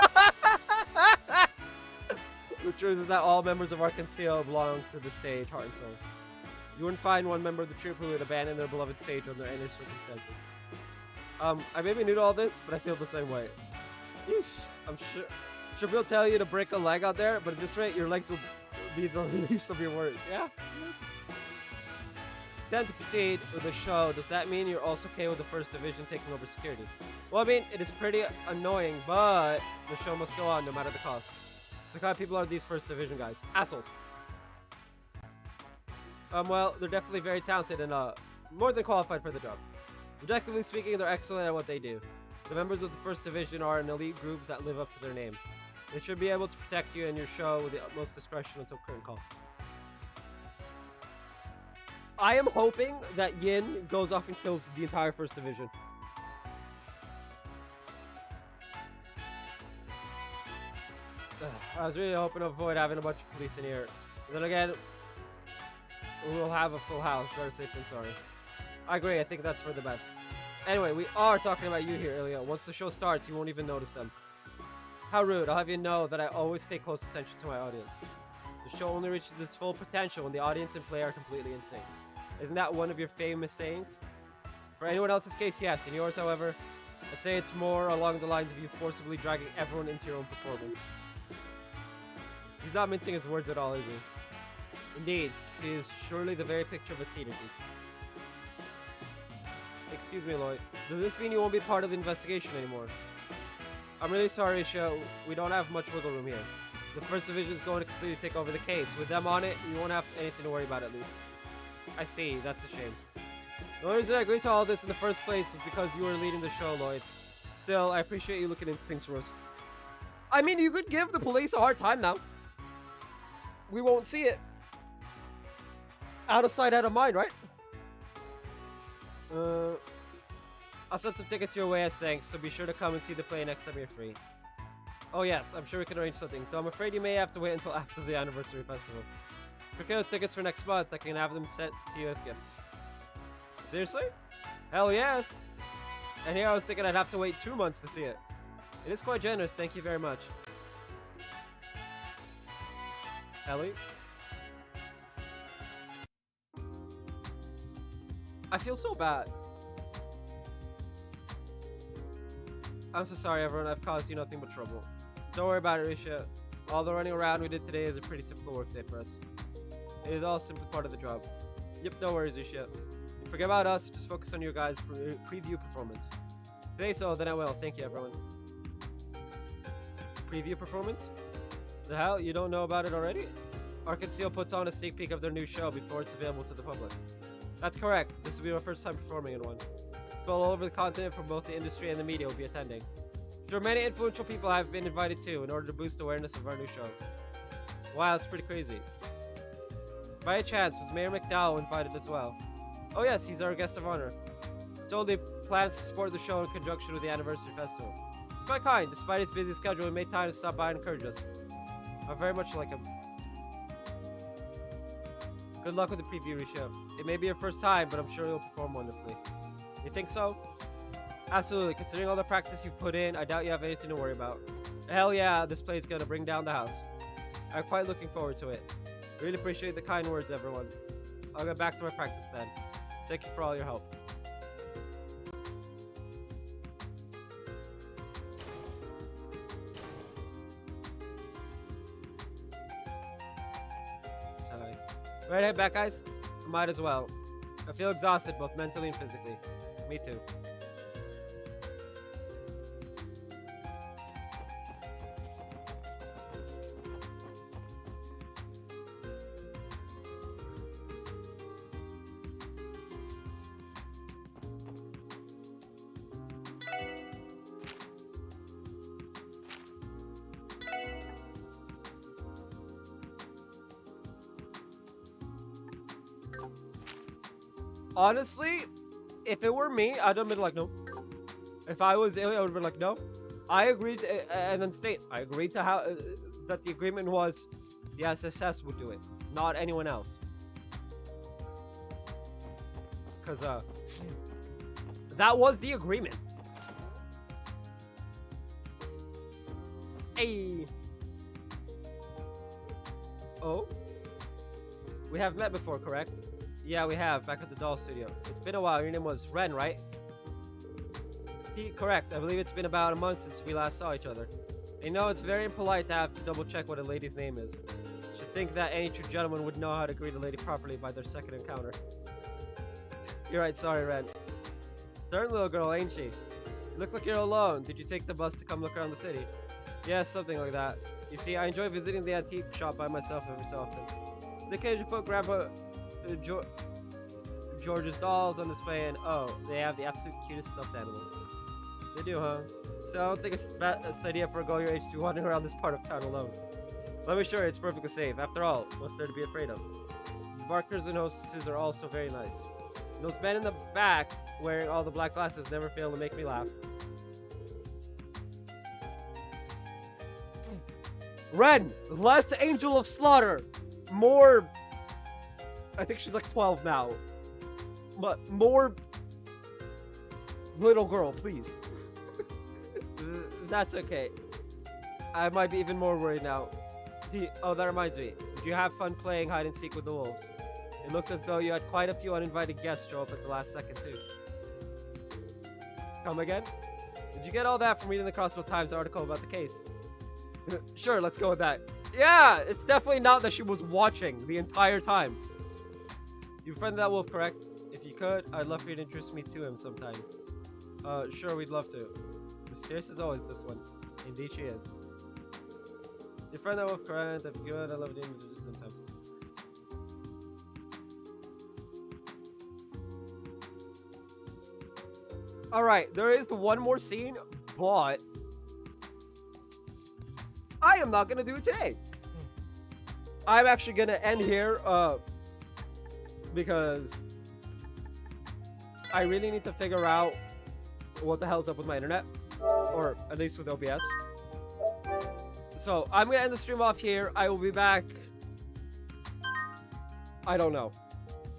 The truth is that all members of Arkansas belong to the stage, heart and soul. You wouldn't find one member of the troupe who would abandon their beloved stage under any circumstances. I may be new to all this, but I feel the same way. Yeesh, I'm sure we'll tell you to break a leg out there, but at this rate, your legs will be the least of your worries, yeah? Then to proceed with the show, does that mean you're also okay with the First Division taking over security? Well, I mean, it is pretty annoying, but the show must go on no matter the cost. So what kind of people are these First Division guys? Assholes. Well, they're definitely very talented and more than qualified for the job. Objectively speaking, they're excellent at what they do. The members of the First Division are an elite group that live up to their name. They should be able to protect you and your show with the utmost discretion until current call. I am hoping that Yin goes off and kills the entire First Division. I was really hoping to avoid having a bunch of police in here. Then again, we'll have a full house. Better safe than sorry. I agree. I think that's for the best. Anyway, we are talking about you here, Ilya. Once the show starts, you won't even notice them. How rude. I'll have you know that I always pay close attention to my audience. The show only reaches its full potential when the audience and play are completely in sync. Isn't that one of your famous sayings? For anyone else's case, yes. In yours, however, I'd say it's more along the lines of you forcibly dragging everyone into your own performance. He's not mincing his words at all, is he? Indeed, he is surely the very picture of a theater geek. Excuse me, Lloyd. Does this mean you won't be part of the investigation anymore? I'm really sorry, Isha. We don't have much wiggle room here. The First Division is going to completely take over the case. With them on it, you won't have anything to worry about at least. I see. That's a shame. The only reason I agreed to all this in the first place was because you were leading the show, Lloyd. Still, I appreciate you looking into things for us. I mean, you could give the police a hard time now. We won't see it. Out of sight, out of mind, right? I'll send some tickets your way as thanks, so be sure to come and see the play next time you're free. Oh yes, I'm sure we can arrange something, though I'm afraid you may have to wait until after the anniversary festival. Procure tickets for next month, I can have them sent to you as gifts. Seriously? Hell yes! And here I was thinking I'd have to wait 2 months to see it. It is quite generous, thank you very much. Ellie? I feel so bad. I'm so sorry everyone, I've caused you nothing but trouble. Don't worry about it, Risha. All the running around we did today is a pretty typical work day for us. It is all simply part of the job. Yep, no worries, Risha. Forget about us, just focus on your guys' preview performance. Today so, then I will. Thank you everyone. Preview performance? The hell? You don't know about it already? Arkansas puts on a sneak peek of their new show before it's available to the public. That's correct. This will be our first time performing in one. People all over the continent from both the industry and the media will be attending. Sure, many influential people have been invited too in order to boost awareness of our new show. Wow, it's pretty crazy. By a chance, was Mayor McDowell invited as well? Oh yes, he's our guest of honor. Told he plans to support the show in conjunction with the anniversary festival. It's quite kind. Despite his busy schedule, he made time to stop by and encourage us. I very much like him. Good luck with the preview show. It may be your first time, but I'm sure you'll perform wonderfully. You think so? Absolutely. Considering all the practice you've put in, I doubt you have anything to worry about. Hell yeah, this play is gonna bring down the house. I'm quite looking forward to it. Really appreciate the kind words, everyone. I'll get back to my practice then. Thank you for all your help. Sorry. Ready to head back, guys? Might as well. I feel exhausted both mentally and physically. Me too. Honestly, if it were me, I'd have been like, no. If I was alien, I would have been like, no. I agreed to, and then state, I agreed to how that the agreement was the SSS would do it, not anyone else. Because that was the agreement. Hey. Oh. We have met before, correct? Yeah, we have, back at the doll studio. It's been a while. Your name was Ren, right? Correct. I believe it's been about a month since we last saw each other. You know, it's very impolite to have to double check what a lady's name is. You should think that any true gentleman would know how to greet a lady properly by their second encounter. You're right, sorry, Ren. Stern little girl, ain't she? You look like you're alone. Did you take the bus to come look around the city? Yeah, something like that. You see, I enjoy visiting the antique shop by myself every so often. The occasion put Grandpa George's dolls on display, and oh, they have the absolute cutest stuffed animals. They do, huh? So I don't think it's the best idea for a girl your age to be wandering around this part of town alone. Let me assure you, it's perfectly safe. After all, what's there to be afraid of? The barkers and hostesses are also very nice. And those men in the back wearing all the black glasses never fail to make me laugh. Ren, less Angel of Slaughter, more. I think she's like 12 now. But more little girl, please. That's okay. I might be even more worried now. Oh, that reminds me. Did you have fun playing hide and seek with the wolves? It looked as though you had quite a few uninvited guests show up at the last second too. Come again? Did you get all that from reading the Crossville Times article about the case? Sure, let's go with that. Yeah, it's definitely not that she was watching the entire time. You befriended that wolf, correct? If you could, I'd love for you to introduce me to him sometime. Sure, we'd love to. Mysterious as always, this one. Indeed she is. You friend that wolf, correct? If you could, I'd love to introduce you sometimes. Alright, there is one more scene, but I am not gonna do it today. I'm actually gonna end here, because I really need to figure out what the hell's up with my internet, or at least with OBS. So I'm gonna end the stream off here. I will be back. I don't know.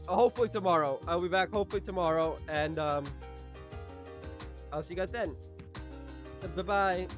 Hopefully tomorrow. I'll be back hopefully tomorrow, and I'll see you guys then. Bye bye.